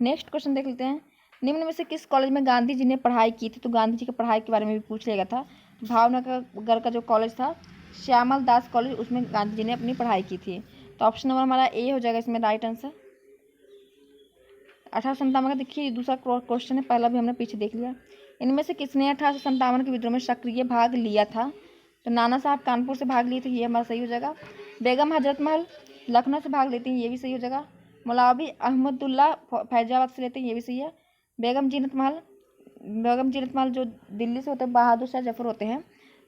नेक्स्ट क्वेश्चन देख लेते हैं, निम्न में से किस कॉलेज में गांधी जी ने पढ़ाई की थी, तो गांधी जी की पढ़ाई के बारे में भी पूछ लिया था। भावनगर का जो कॉलेज था श्यामल दास कॉलेज, उसमें गांधी जी ने अपनी पढ़ाई की थी। तो ऑप्शन नंबर हमारा ए हो जाएगा इसमें राइट आंसर। 1857 का देखिए दूसरा क्वेश्चन है, पहला भी हमने पीछे देख लिया। इनमें से किसने 1857 के विद्रोह में सक्रिय भाग लिया था, तो नाना साहब कानपुर से भाग लिए थे, ये हमारा सही हो जाएगा। बेगम हजरत महल लखनऊ से भाग लेती हैं, ये भी सही हो जाएगा। मौलवी अहमदुल्ला फैजाबाद से लेते हैं, ये भी सही है। बेगम जीनत महल जो दिल्ली से होते हैं, बहादुर शाह जफर होते हैं,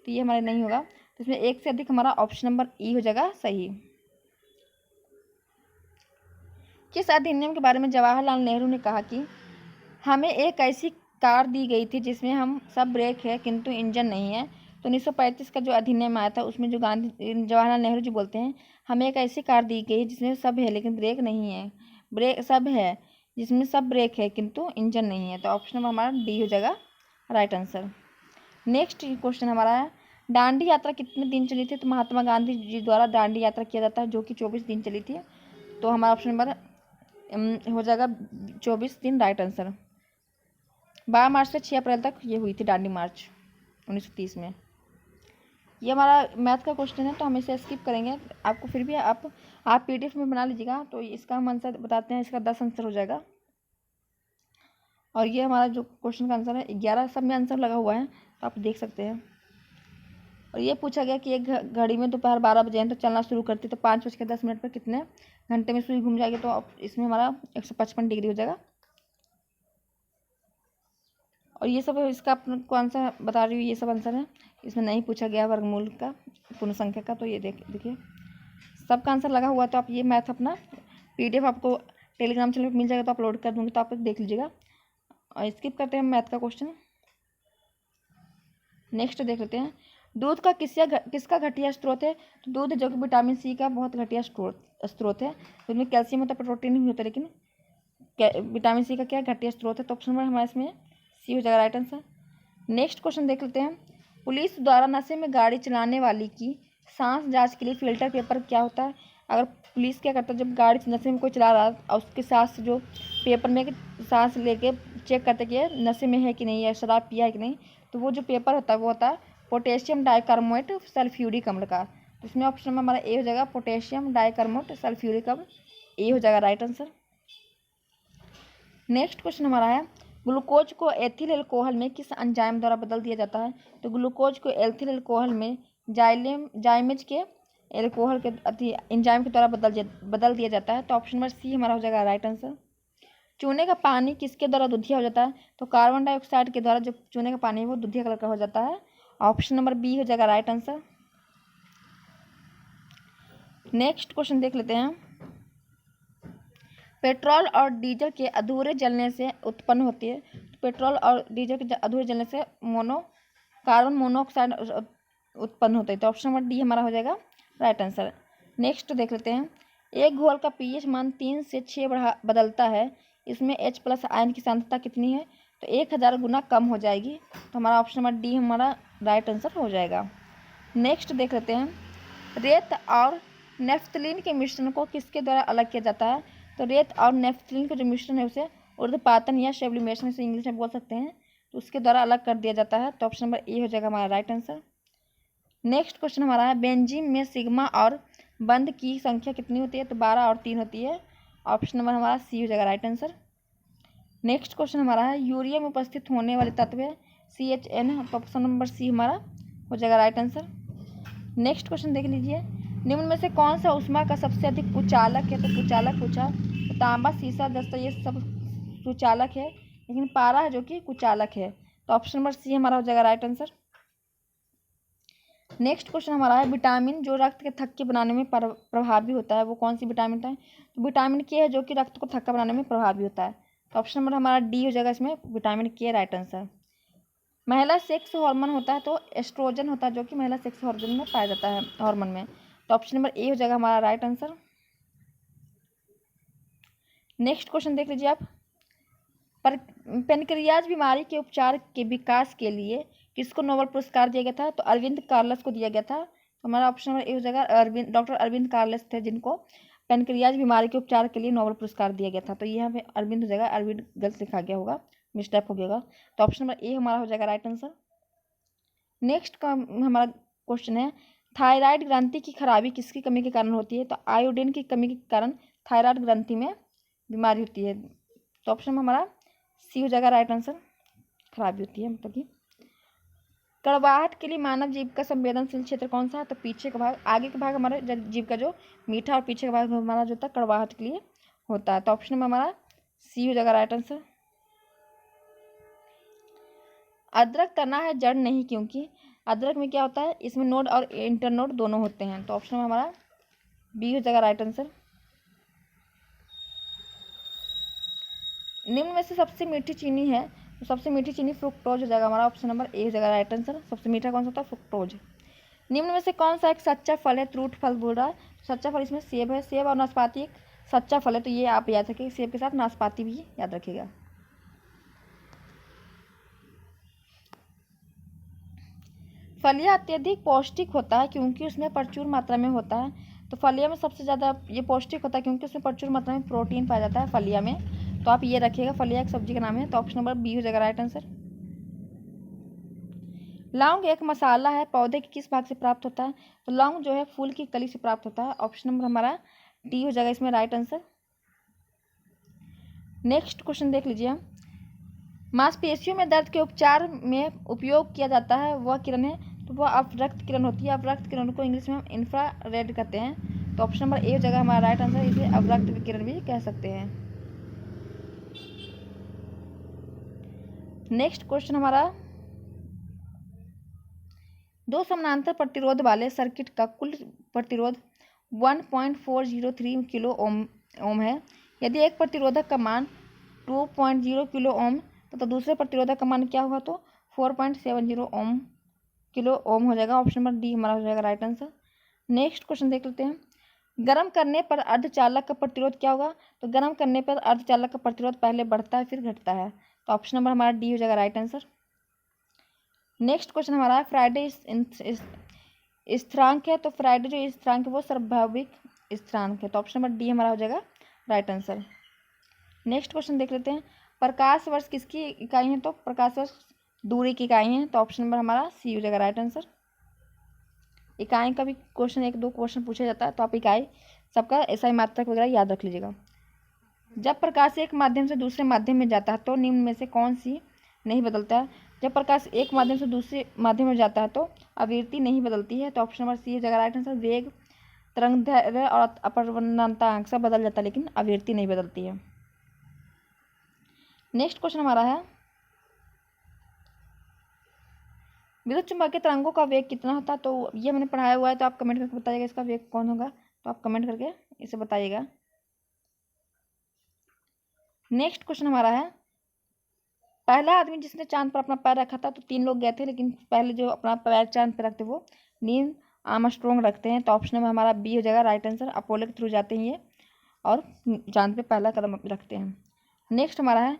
तो ये हमारे नहीं होगा। तो इसमें एक से अधिक हमारा ऑप्शन नंबर ई हो जाएगा सही। किस अधिनियम के बारे में जवाहरलाल नेहरू ने कहा कि हमें एक ऐसी कार दी गई थी जिसमें हम सब ब्रेक है किंतु इंजन नहीं है। तो 1935 का जो अधिनियम आया था उसमें जो जवाहरलाल नेहरू जी बोलते हैं हमें एक ऐसी कार दी गई है जिसमें सब है लेकिन ब्रेक नहीं है, ब्रेक सब है जिसमें सब ब्रेक है किंतु इंजन नहीं है। तो ऑप्शन नंबर हमारा डी हो जाएगा राइट आंसर। नेक्स्ट क्वेश्चन हमारा है, दांडी यात्रा कितने दिन चली थी, तो महात्मा गांधी जी द्वारा दांडी यात्रा किया जाता है जो कि 24 दिन चली थी। तो हमारा ऑप्शन नंबर हो जाएगा 24 दिन राइट आंसर। 12 मार्च से 6 अप्रैल तक ये हुई थी दांडी मार्च 1930 में। ये हमारा मैथ का क्वेश्चन है तो हम इसे स्किप करेंगे, आपको फिर भी आप PDF में बना लीजिएगा। तो इसका हम आंसर बताते हैं, इसका 10 आंसर हो जाएगा। और ये हमारा जो क्वेश्चन का आंसर है 11, सब में आंसर लगा हुआ है तो आप देख सकते हैं। और ये पूछा गया कि एक घड़ी में दोपहर 12 बजे हैं तो चलना शुरू करती तो 5:10 पर कितने घंटे में सुई घूम जाएगी, तो इसमें हमारा 155 डिग्री हो जाएगा। और ये सब इसका आपको आंसर बता रही हूँ, ये सब आंसर है, इसमें नहीं पूछा गया वर्गमूल का पूर्ण संख्या का। तो ये देखिए सबका आंसर लगा हुआ। तो आप ये मैथ अपना PDF आपको टेलीग्राम चैनल पर मिल जाएगा, तो अपलोड कर दूँगी, तो आप देख लीजिएगा। और स्किप करते हैं मैथ का क्वेश्चन। नेक्स्ट देख लेते हैं, दूध का किसका घटिया स्रोत है, तो दूध जो कि विटामिन C का बहुत घटिया स्रोत है। दूध में कैल्शियम होता है, प्रोटीन नहीं होता, लेकिन विटामिन C का क्या घटिया स्रोत है। तो ऑप्शन नंबर हमारे इसमें सी हो जाएगा राइट आंसर। नेक्स्ट क्वेश्चन देख लेते हैं, पुलिस द्वारा नशे में गाड़ी चलाने वाली की सांस जांच के लिए फिल्टर पेपर क्या होता है। अगर पुलिस क्या करता है, जब गाड़ी नशे में कोई चला रहा है और उसके सांस जो पेपर में सांस लेके चेक करते कि नशे में है कि नहीं, या शराब पिया है कि नहीं, तो वो जो पेपर होता है वो होता है पोटेशियम डाइकार्बोनेट सल्फ्यूरिक अम्ल का। तो इसमें ऑप्शन में हमारा ए हो जाएगा पोटेशियम डाइकार्बोनेट सल्फ्यूरिक अम्ल, ए हो जाएगा राइट आंसर। नेक्स्ट क्वेश्चन हमारा है, ग्लूकोज को एथिल एल्कोहल में किस एंजाइम द्वारा बदल दिया जाता है। तो ग्लूकोज को एथिल एल्कोहल में जाइमेज के एल्कोहल के एंजाइम के द्वारा बदल दिया जाता है। तो ऑप्शन नंबर सी हमारा हो जाएगा राइट आंसर। चूने का पानी किसके द्वारा दुधिया हो जाता है, तो कार्बन डाइऑक्साइड के द्वारा जो चूने का पानी है वो दुधिया कलर का हो जाता है। ऑप्शन नंबर बी हो जाएगा राइट आंसर। नेक्स्ट क्वेश्चन देख लेते हैं, पेट्रोल और डीजल के अधूरे जलने से उत्पन्न होती है। तो पेट्रोल और डीजल के अधूरे जलने से कार्बन मोनोऑक्साइड उत्पन्न होता है। तो ऑप्शन नंबर डी हमारा हो जाएगा राइट आंसर। नेक्स्ट देख लेते हैं, एक घोल का pH मान 3 से 6 बदलता है, इसमें H+ आयन की सांद्रता कितनी है, तो 1000 गुना कम हो जाएगी। तो हमारा ऑप्शन नंबर डी हमारा राइट आंसर हो जाएगा। नेक्स्ट देख लेते हैं, रेत और नेफ्थलीन के मिश्रण को किसके द्वारा अलग किया जाता है। तो रेत और नेफ्थलीन का जो मिश्रण है उसे ऊर्ध्वपातन या सब्लिमेशन से इंग्लिश में बोल सकते हैं, तो उसके द्वारा अलग कर दिया जाता है। तो ऑप्शन नंबर ए हो जाएगा हमारा राइट आंसर। नेक्स्ट क्वेश्चन हमारा है, बेंजीन में सिग्मा और बंध की संख्या कितनी होती है, तो 12 और 3 होती है। ऑप्शन नंबर हमारा सी हो जाएगा राइट आंसर। नेक्स्ट क्वेश्चन हमारा है, यूरिया में उपस्थित होने वाले तत्व है CHN, तो ऑप्शन नंबर सी हमारा हो जाएगा राइट आंसर। नेक्स्ट क्वेश्चन देख लीजिए, निम्न में से कौन सा ऊष्मा का सबसे अधिक कुचालक है, तो कुचालक पूछा, तो तांबा शीशा जस्ता ये सब सुचालक है, लेकिन पारा है जो कि कुचालक है। तो ऑप्शन नंबर सी हमारा हो जाएगा राइट आंसर। नेक्स्ट क्वेश्चन हमारा है, विटामिन जो रक्त के थक्के बनाने में प्रभावी होता है वो कौन सी विटामिन है, तो विटामिन के है जो कि रक्त को थक्का बनाने में प्रभावी होता है। तो ऑप्शन नंबर हमारा डी हो जाएगा इसमें विटामिन के राइट आंसर। महिला सेक्स हार्मोन होता है तो एस्ट्रोजन होता है जो कि महिला सेक्स हार्मोन में पाया जाता है हार्मोन में। तो ऑप्शन नंबर ए हो जाएगा हमारा राइट आंसर। नेक्स्ट क्वेश्चन देख लीजिए आप, पर पेनक्रियाज बीमारी के उपचार के विकास के लिए किसको नोबेल पुरस्कार दिया गया था? तो अरविंद कार्लस को दिया गया था। तो हमारा ऑप्शन नंबर ए हो जाएगा डॉक्टर अरविंद कार्लस थे जिनको पेनक्रियाज बीमारी के उपचार के लिए नोबेल पुरस्कार दिया गया था। तो यहाँ पे अरविंद हो जाएगा, अरविंद गलत लिखा गया होगा, मिस्टेक हो गया। तो ऑप्शन नंबर ए हमारा हो जाएगा राइट आंसर। नेक्स्ट का हमारा क्वेश्चन है, थायराइड ग्रंथि की खराबी किसकी कमी के कारण होती है? तो आयोडीन की कमी के कारण थायराइड ग्रंथि में बीमारी होती है। तो ऑप्शन में हमारा सी हो जाएगा राइट आंसर, खराबी होती है मतलब कि। कड़वाहट के लिए मानव जीभ का संवेदनशील क्षेत्र कौन सा है? तो पीछे का भाग, आगे का भाग हमारे जीभ का जो मीठा और पीछे का भाग हमारा जो होता है कड़वाहट के लिए होता है। तो ऑप्शन में हमारा सी हो जाएगा राइट आंसर। अदरक तना है जड़ नहीं क्योंकि अदरक में क्या होता है, इसमें नोड और इंटरनोड दोनों होते हैं। तो ऑप्शन में हमारा बी हो जाएगा राइट आंसर। निम्न में से सबसे मीठी चीनी है, तो सबसे मीठी चीनी फ्रुक्टोज हो जाएगा हमारा, ऑप्शन नंबर ए हो जाएगा राइट आंसर। सबसे मीठा कौन सा होता है? फ्रुक्टोज। निम्न में से कौन सा एक सच्चा फल है? त्रुट फल बोल रहा है। सच्चा फल इसमें सेब है, सेब और नाशपाती एक सच्चा फल है, तो ये आप याद रखिए, सेब के साथ नाशपाती भी याद रखिएगा। फलिया अत्यधिक पौष्टिक होता है क्योंकि उसमें प्रचुर मात्रा में होता है। तो फलिया में सबसे ज़्यादा ये पौष्टिक होता है क्योंकि उसमें प्रचुर मात्रा में प्रोटीन पाया जाता है फलिया में। तो आप ये रखिएगा, फलिया एक सब्जी का नाम है। तो ऑप्शन नंबर बी हो जाएगा राइट आंसर। लौंग एक मसाला है, पौधे के किस भाग से प्राप्त होता है? तो लौंग जो है फूल की कली से प्राप्त होता है। ऑप्शन नंबर हमारा डी हो जाएगा इसमें राइट आंसर। नेक्स्ट क्वेश्चन देख लीजिए। मांसपेशियों में दर्द के उपचार में उपयोग किया जाता है वह किरण है, तो वह अपरक्त किरण होती है। अपरक्त किरण को इंग्लिश में हम इंफ्रारेड कहते हैं। तो ऑप्शन नंबर ए हो जाएगा हमारा राइट आंसर, इसे अपरक्त किरण भी कह सकते हैं। नेक्स्ट क्वेश्चन हमारा, दो समानांतर प्रतिरोध वाले सर्किट का कुल प्रतिरोध 1.403 किलो ओम है। यदि एक प्रतिरोधक का मान 2.0 किलो ओम तो दूसरे प्रतिरोधक का मान क्या होगा? तो 4.70 ओम किलो ओम हो जाएगा। ऑप्शन नंबर डी हमारा हो जाएगा राइट आंसर। नेक्स्ट क्वेश्चन देख लेते हैं। गर्म करने पर अर्धचालक का प्रतिरोध क्या होगा? तो गर्म करने पर अर्धचालक का प्रतिरोध पहले बढ़ता है फिर घटता है। तो ऑप्शन नंबर हमारा डी हो जाएगा राइट आंसर। नेक्स्ट क्वेश्चन हमारा है, फ्राइडे स्थिरांक है, तो फ्राइडे जो स्थिरांक है वो स्वाभाविक स्थिरांक है। तो ऑप्शन नंबर डी हमारा हो जाएगा राइट आंसर। नेक्स्ट क्वेश्चन देख लेते हैं। प्रकाश वर्ष किसकी इकाई है? तो प्रकाश वर्ष दूरी की इकाई है। तो ऑप्शन नंबर हमारा सी हो जाएगा राइट आंसर। इकाई का भी क्वेश्चन एक दो क्वेश्चन पूछा जाता है, तो आप इकाई सबका ऐसा ही मात्रक वगैरह याद रख लीजिएगा। जब प्रकाश एक माध्यम से दूसरे माध्यम में जाता है तो निम्न में से कौन सी नहीं बदलता है? जब प्रकाश एक माध्यम से दूसरे माध्यम में जाता है तो आवृत्ति नहीं बदलती है। तो ऑप्शन नंबर सी हो जाएगा राइट आंसर। वेग, तरंगदैर्घ्य और अपवर्तनांक सब बदल जाता है लेकिन आवृत्ति नहीं बदलती है। नेक्स्ट क्वेश्चन हमारा है, विद्युत चुम्बकीय तरंगों का वेग कितना होता है? तो ये मैंने पढ़ाया हुआ है, तो आप कमेंट करके बताइएगा इसका वेग कौन होगा। तो आप कमेंट करके इसे बताइएगा। नेक्स्ट क्वेश्चन हमारा है, पहला आदमी जिसने चांद पर अपना पैर रखा था, तो 3 लोग गए थे लेकिन पहले जो अपना पैर चांद पर रखते वो नील आर्मस्ट्रॉन्ग रखते हैं। तो ऑप्शन में हमारा बी हो जाएगा राइट आंसर। अपोलो के थ्रू जाते हैं ये और चांद पे पहला कदम रखते हैं। नेक्स्ट हमारा है,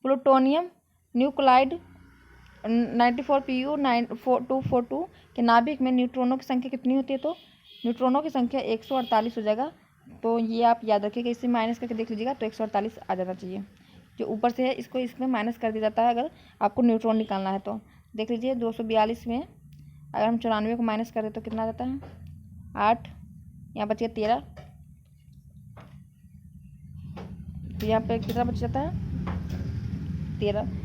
प्लूटोनियम न्यूक्लाइड 94Pu 242 के नाभिक में न्यूट्रॉनों की संख्या कितनी होती है? तो न्यूट्रॉनों की संख्या 148 हो जाएगा। तो ये आप याद रखिएगा, इसे माइनस करके देख लीजिएगा तो 148 आ जाना चाहिए। जो ऊपर से है इसको इसमें माइनस कर दिया जाता है अगर आपको न्यूट्रॉन निकालना है। तो देख लीजिए 242 में अगर हम 94 को माइनस करें तो कितना आ जाता है? 8, यहाँ बच गया 13, तो यहाँ पे कितना बच जाता है? 13।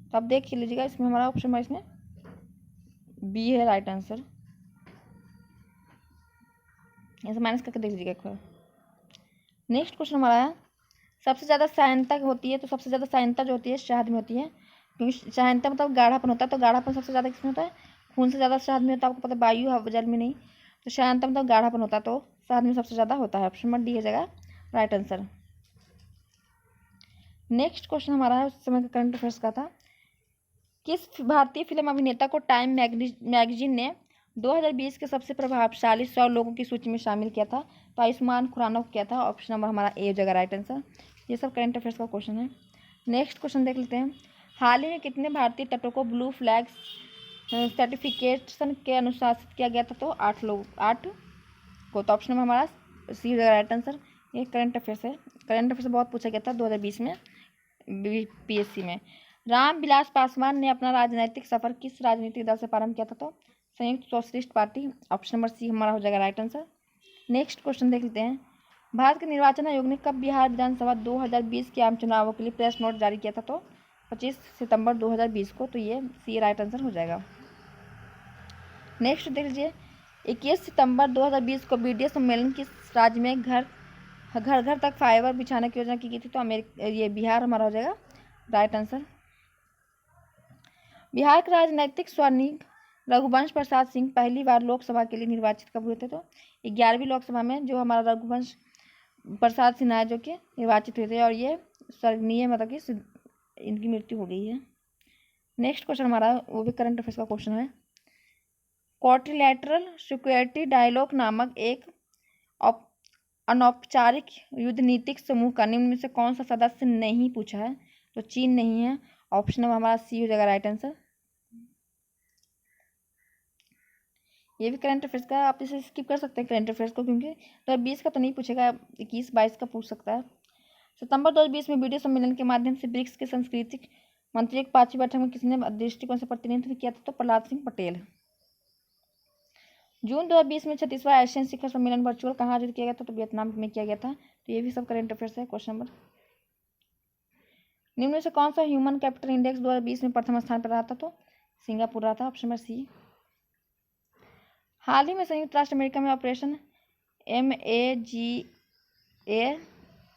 तो आप देख लीजिएगा, इसमें हमारा ऑप्शन इसमें बी है राइट आंसर। ऐसे माइनस करके देख लीजिएगा एक बार। नेक्स्ट क्वेश्चन हमारा है, सबसे ज़्यादा सायनता होती है, तो सबसे ज़्यादा सायनता जो होती है शहद में होती है, क्योंकि सायनता मतलब गाढ़ापन होता है। तो गाढ़ापन सबसे ज़्यादा किसमें होता है? खून से ज़्यादा शहद में होता है। आपको पता है वायु जल में नहीं। तो सायनता मतलब गाढ़ापन होता है, तो शहद में सबसे ज़्यादा होता है। ऑप्शन नंबर डी हो जाएगा राइट आंसर। नेक्स्ट क्वेश्चन हमारा है उस समय का करंट अफेयर्स का था, किस भारतीय फिल्म अभिनेता को टाइम मैगजीन ने 2020 के सबसे प्रभावशाली 100 लोगों की सूची में शामिल किया था? तो आयुष्मान खुराना को किया था। ऑप्शन नंबर हमारा ए हो जाएगा राइट आंसर। ये सब करंट अफेयर्स का क्वेश्चन है। नेक्स्ट क्वेश्चन देख लेते हैं। हाल ही में कितने भारतीय तटों को ब्लू फ्लैग सर्टिफिकेशन के अनुशासित किया गया था? तो 8 को। तो ऑप्शन नंबर हमारा सी हो जाएगा राइट आंसर। ये करंट अफेयर्स है। करंट अफेयर्स बहुत पूछा गया था 2020 में बीपीएससी में। रामविलास पासवान ने अपना राजनीतिक सफर किस राजनीतिक दल से प्रारंभ किया था? तो Samyukta Socialist Party. Option number C हमारा हो जाएगा राइट आंसर। नेक्स्ट क्वेश्चन देख लेते हैं। भारत के निर्वाचन आयोग ने कब बिहार विधानसभा 2020 के आम चुनावों के लिए प्रेस नोट जारी किया था? तो 25 सितंबर 2020 को। तो ये सी राइट आंसर हो जाएगा। नेक्स्ट देख लीजिए। 21 सितंबर 2020 को बीडीए सम्मेलन किस राज्य में घर घर तक फाइबर बिछाने की योजना की गई थी? तो ये बिहार हमारा हो जाएगा राइट आंसर। बिहार के राजनीतिक स्वनिक रघुवंश प्रसाद सिंह पहली बार लोकसभा के लिए निर्वाचित कब हुए थे? तो 11वीं लोकसभा में जो हमारा रघुवंश प्रसाद सिन्हा जो कि निर्वाचित हुए थे, और ये स्वर्गीय मतलब कि इनकी मृत्यु हो गई है। नेक्स्ट क्वेश्चन हमारा वो भी करंट अफेयर्स का क्वेश्चन है। क्वाड्रिलैटरल सिक्योरिटी डायलॉग नामक एक अनौपचारिक युद्ध नीतिक समूह का निम्न में से कौन सा सदस्य नहीं पूछा है? तो चीन नहीं है। ऑप्शन नंबर हमारा सी हो जाएगा राइट आंसर। ये भी करंट अफेयर्स का, आप इसे स्किप कर सकते हैं करंट अफेयर्स को, क्योंकि 2020 का तो नहीं पूछेगा, 21-22 का पूछ सकता है। सितंबर 2020 में वीडियो सम्मेलन के माध्यम से ब्रिक्स के सांस्कृतिक मंत्रियों की 5वीं बैठक में किसने दृष्टिकोण से प्रतिनिधित्व किया था? तो प्रहलाद सिंह पटेल। जून 2020 में 36वां एशियन शिखर सम्मेलन वर्चुअल कहाँ आयोजित किया गया था? तो वियतनाम में किया गया था। तो ये भी सब करंट अफेयर्स है। क्वेश्चन नंबर, निम्न में से कौन सा ह्यूमन कैपिटल इंडेक्स 2020 में प्रथम स्थान पर रहा था? तो सिंगापुर रहा था। ऑप्शन नंबर सी। हाल ही में संयुक्त राष्ट्र अमेरिका में ऑपरेशन MAGA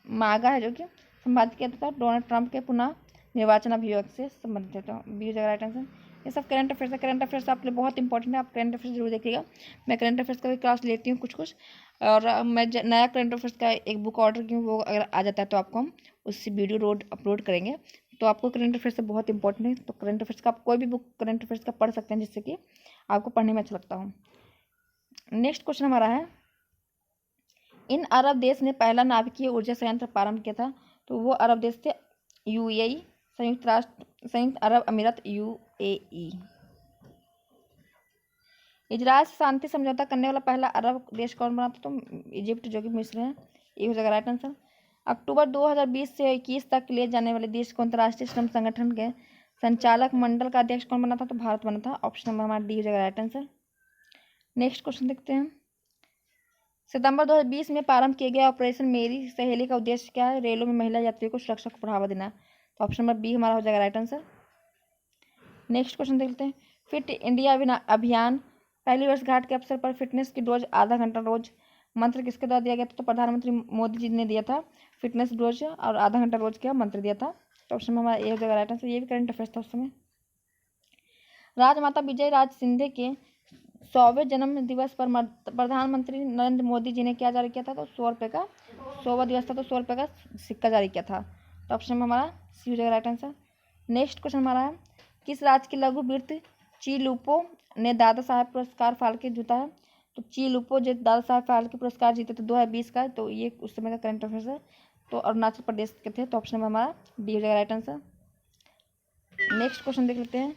मागा है जो कि संपादित किया था डोनाल्ड ट्रंप के पुनः निर्वाचन अभियोग से संबंधित है। बी जगह राइट आंसर। ये सब करंट अफेयर्स है। करंट अफेयर्स आपके लिए बहुत इंपॉर्टेंट है। आप करंट अफेयर्स जरूर देखिएगा। मैं करंट अफेयर्स का भी क्लास लेती हूँ कुछ, और मैं नया करंट अफेयर्स का एक बुक ऑर्डर की हूँ, वो अगर आ जाता है तो आपको हम उससे वीडियो रोड अपलोड करेंगे। तो आपको करंट अफेयर्स से बहुत इंपॉर्टेंट है। तो करंट अफेयर्स का आप कोई भी बुक करंट अफेयर्स का पढ़ सकते हैं, जिससे कि आपको पढ़ने में अच्छा लगता हो। नेक्स्ट क्वेश्चन हमारा है, इन अरब देश ने पहला नाभिकीय ऊर्जा संयंत्र प्रारंभ किया था? तो वो अरब देश थे UAE, संयुक्त अरब अमीरात UAE। इजरायल से शांति समझौता करने वाला पहला अरब देश कौन बना था? तो इजिप्ट जो कि मिस्र है। ये हो जाएगा राइट आंसर। अक्टूबर 2020 से 21 तक लिए जाने वाले देश को अंतर्राष्ट्रीय श्रम संगठन के संचालक मंडल का अध्यक्ष कौन बना था? तो भारत बना था। ऑप्शन नंबर हमारा डी हो जाएगा राइट आंसर। नेक्स्ट क्वेश्चन देखते हैं। सितंबर 2020 में प्रारंभ किए गए ऑपरेशन मेरी सहेली का उद्देश्य क्या है? रेलों में महिला यात्रियों को सुरक्षा को बढ़ावा देना। तो ऑप्शन नंबर बी हमारा हो जाएगा राइट आंसर। नेक्स्ट क्वेश्चन देखते हैं। फिट इंडिया अभियान पहली वर्षगांठ के अवसर पर फिटनेस की डोज आधा घंटा रोज मंत्र किसके द्वारा दिया गया था? तो प्रधानमंत्री मोदी जी ने दिया था फिटनेस डोज, और आधा घंटा रोज का मंत्र दिया था। तो ऑप्शन में हमारा ए हो जाएगा राइट आंसर। ये भी करंट अफेयर्स था उस समय। राजमाता विजय राज सिंधिया के 100वें जन्म दिवस पर प्रधानमंत्री नरेंद्र मोदी जी ने क्या जारी किया था? तो 100 रुपये का 100वां दिवस था, तो 100 रुपये का सिक्का जारी किया था। तो ऑप्शन में हमारा सी हो जाएगा राइट आंसर। नेक्स्ट क्वेश्चन हमारा है, किस राज्य की लघु वृत्त ची लुपो ने दादा साहब पुरस्कार फाल्के जीता है? तो ची लुपो जो दादा साहब फाल्के पुरस्कार जीते थे 2020 का, तो ये उस समय का करंट अफेयर्स है। तो अरुणाचल प्रदेश के थे। तो ऑप्शन में हमारा डी हो जाएगा राइट आंसर। नेक्स्ट क्वेश्चन देख लेते हैं।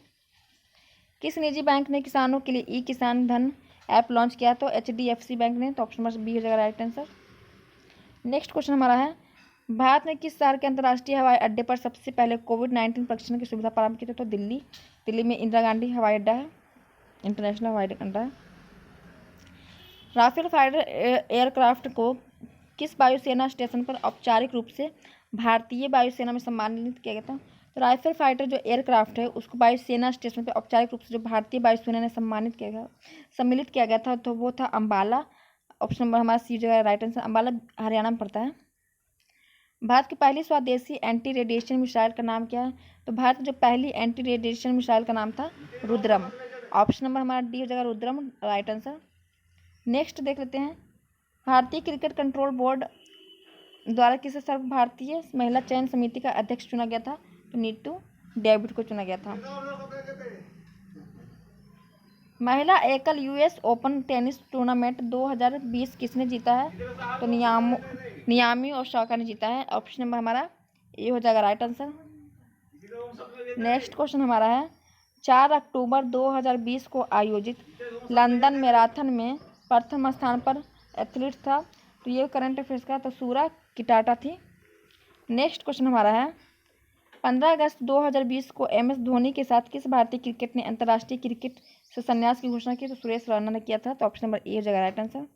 किस निजी बैंक ने किसानों के लिए ई किसान धन ऐप लॉन्च किया? तो HDFC बैंक ने। तो ऑप्शन नंबर बी हो जाएगा राइट आंसर। नेक्स्ट क्वेश्चन हमारा है, भारत ने किस शहर के अंतर्राष्ट्रीय हवाई अड्डे पर सबसे पहले कोविड-19 परीक्षण की सुविधा प्रारंभ की थी? तो दिल्ली में इंदिरा गांधी हवाई अड्डा है, इंटरनेशनल हवाई अड्डा है। राफेल फाइटर एयरक्राफ्ट को किस वायुसेना स्टेशन पर औपचारिक रूप से भारतीय वायुसेना में सम्मानित किया गया था? तो राइफल फाइटर जो एयरक्राफ्ट है उसको वायुसेना स्टेशन पर औपचारिक रूप से जो भारतीय वायुसेना ने सम्मिलित किया गया था, तो वो था अम्बाला। ऑप्शन नंबर हमारा सी जो है राइट आंसर। अम्बाला हरियाणा में पड़ता है। भारत की पहली स्वदेशी एंटी रेडिएशन मिसाइल का नाम क्या है? तो भारत की जो पहली एंटी रेडिएशन मिसाइल का नाम था रुद्रम। ऑप्शन नंबर हमारा डी हो जाएगा रुद्रम राइट आंसर। नेक्स्ट देख लेते हैं, भारतीय क्रिकेट कंट्रोल बोर्ड द्वारा किस सर्व भारतीय महिला चयन समिति का अध्यक्ष चुना गया था? तो नीतू डेविड को चुना गया था। महिला एकल यूएस ओपन टेनिस टूर्नामेंट 2020 किसने जीता है? तो नियामी ओसाका ने जीता है। ऑप्शन नंबर हमारा ये हो जाएगा राइट आंसर। नेक्स्ट क्वेश्चन हमारा है 4 अक्टूबर 2020 को आयोजित लंदन मैराथन में प्रथम स्थान पर एथलीट था। तो ये करंट अफेयर्स का तो सूरा किटाटा थी। नेक्स्ट क्वेश्चन हमारा है 15 अगस्त 2020 को एम एस धोनी के साथ किस भारतीय क्रिकेट ने अंतर्राष्ट्रीय क्रिकेट से संन्यास की घोषणा की? तो सुरेश रैना ने किया था। तो ऑप्शन नंबर ए हो जाएगा राइट आंसर।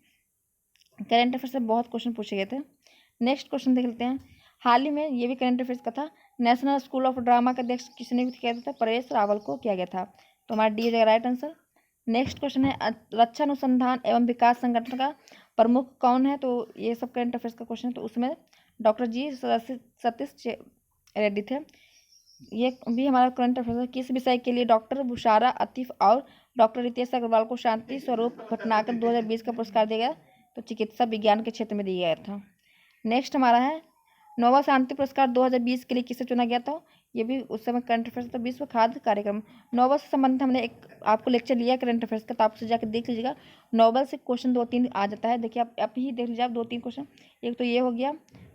करंट अफेयर से बहुत क्वेश्चन पूछे गए थे। नेक्स्ट क्वेश्चन देख लेते हैं। हाल ही में ये भी करंट अफेयर्स का था। नेशनल स्कूल ऑफ ड्रामा का अध्यक्ष किसने नियुक्त किया था? परेश रावल को किया गया था। तो हमारा डी हो जाएगा राइट आंसर। नेक्स्ट क्वेश्चन है रक्षा अनुसंधान एवं विकास संगठन का प्रमुख कौन है? तो ये सब करंट अफेयर्स का क्वेश्चन है। तो उसमें डॉक्टर जी सतीश रेड्डी थे। ये भी हमारा करंट अफेयर है। किस विषय के लिए डॉक्टर बुशारा आतिफ और डॉक्टर रितेश अग्रवाल को शांति स्वरूप भटनागर 2020 का पुरस्कार दिया गया? तो चिकित्सा विज्ञान के क्षेत्र में दिया गया था। नेक्स्ट हमारा है नोबेल शांति पुरस्कार 2020 के लिए किसे चुना गया था? ये भी उस समय करंट अफेयर्स था। विश्व खाद्य कार्यक्रम नोबेल से संबंधित हमने एक आपको लेक्चर लिया करंट अफेयर्स का, तो आप उसे जाकर देख लीजिएगा। नोबेल से क्वेश्चन 2-3 आ जाता है। देखिए आप ही देख लीजिए, आप 2-3 क्वेश्चन। एक तो ये हो गया,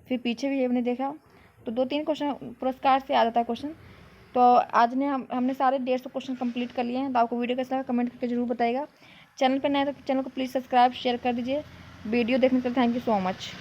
फिर पीछे भी हमने देखा, तो 2-3 क्वेश्चन पुरस्कार से आ जाता है क्वेश्चन। तो आज ने हमने सारे 150 क्वेश्चन कंप्लीट कर लिए हैं। तो आपको वीडियो कैसा लगा कमेंट करके जरूर बताइएगा। चैनल पर नए तो चैनल को प्लीज़ सब्सक्राइब शेयर कर दीजिए। वीडियो देखने के लिए थैंक यू सो मच।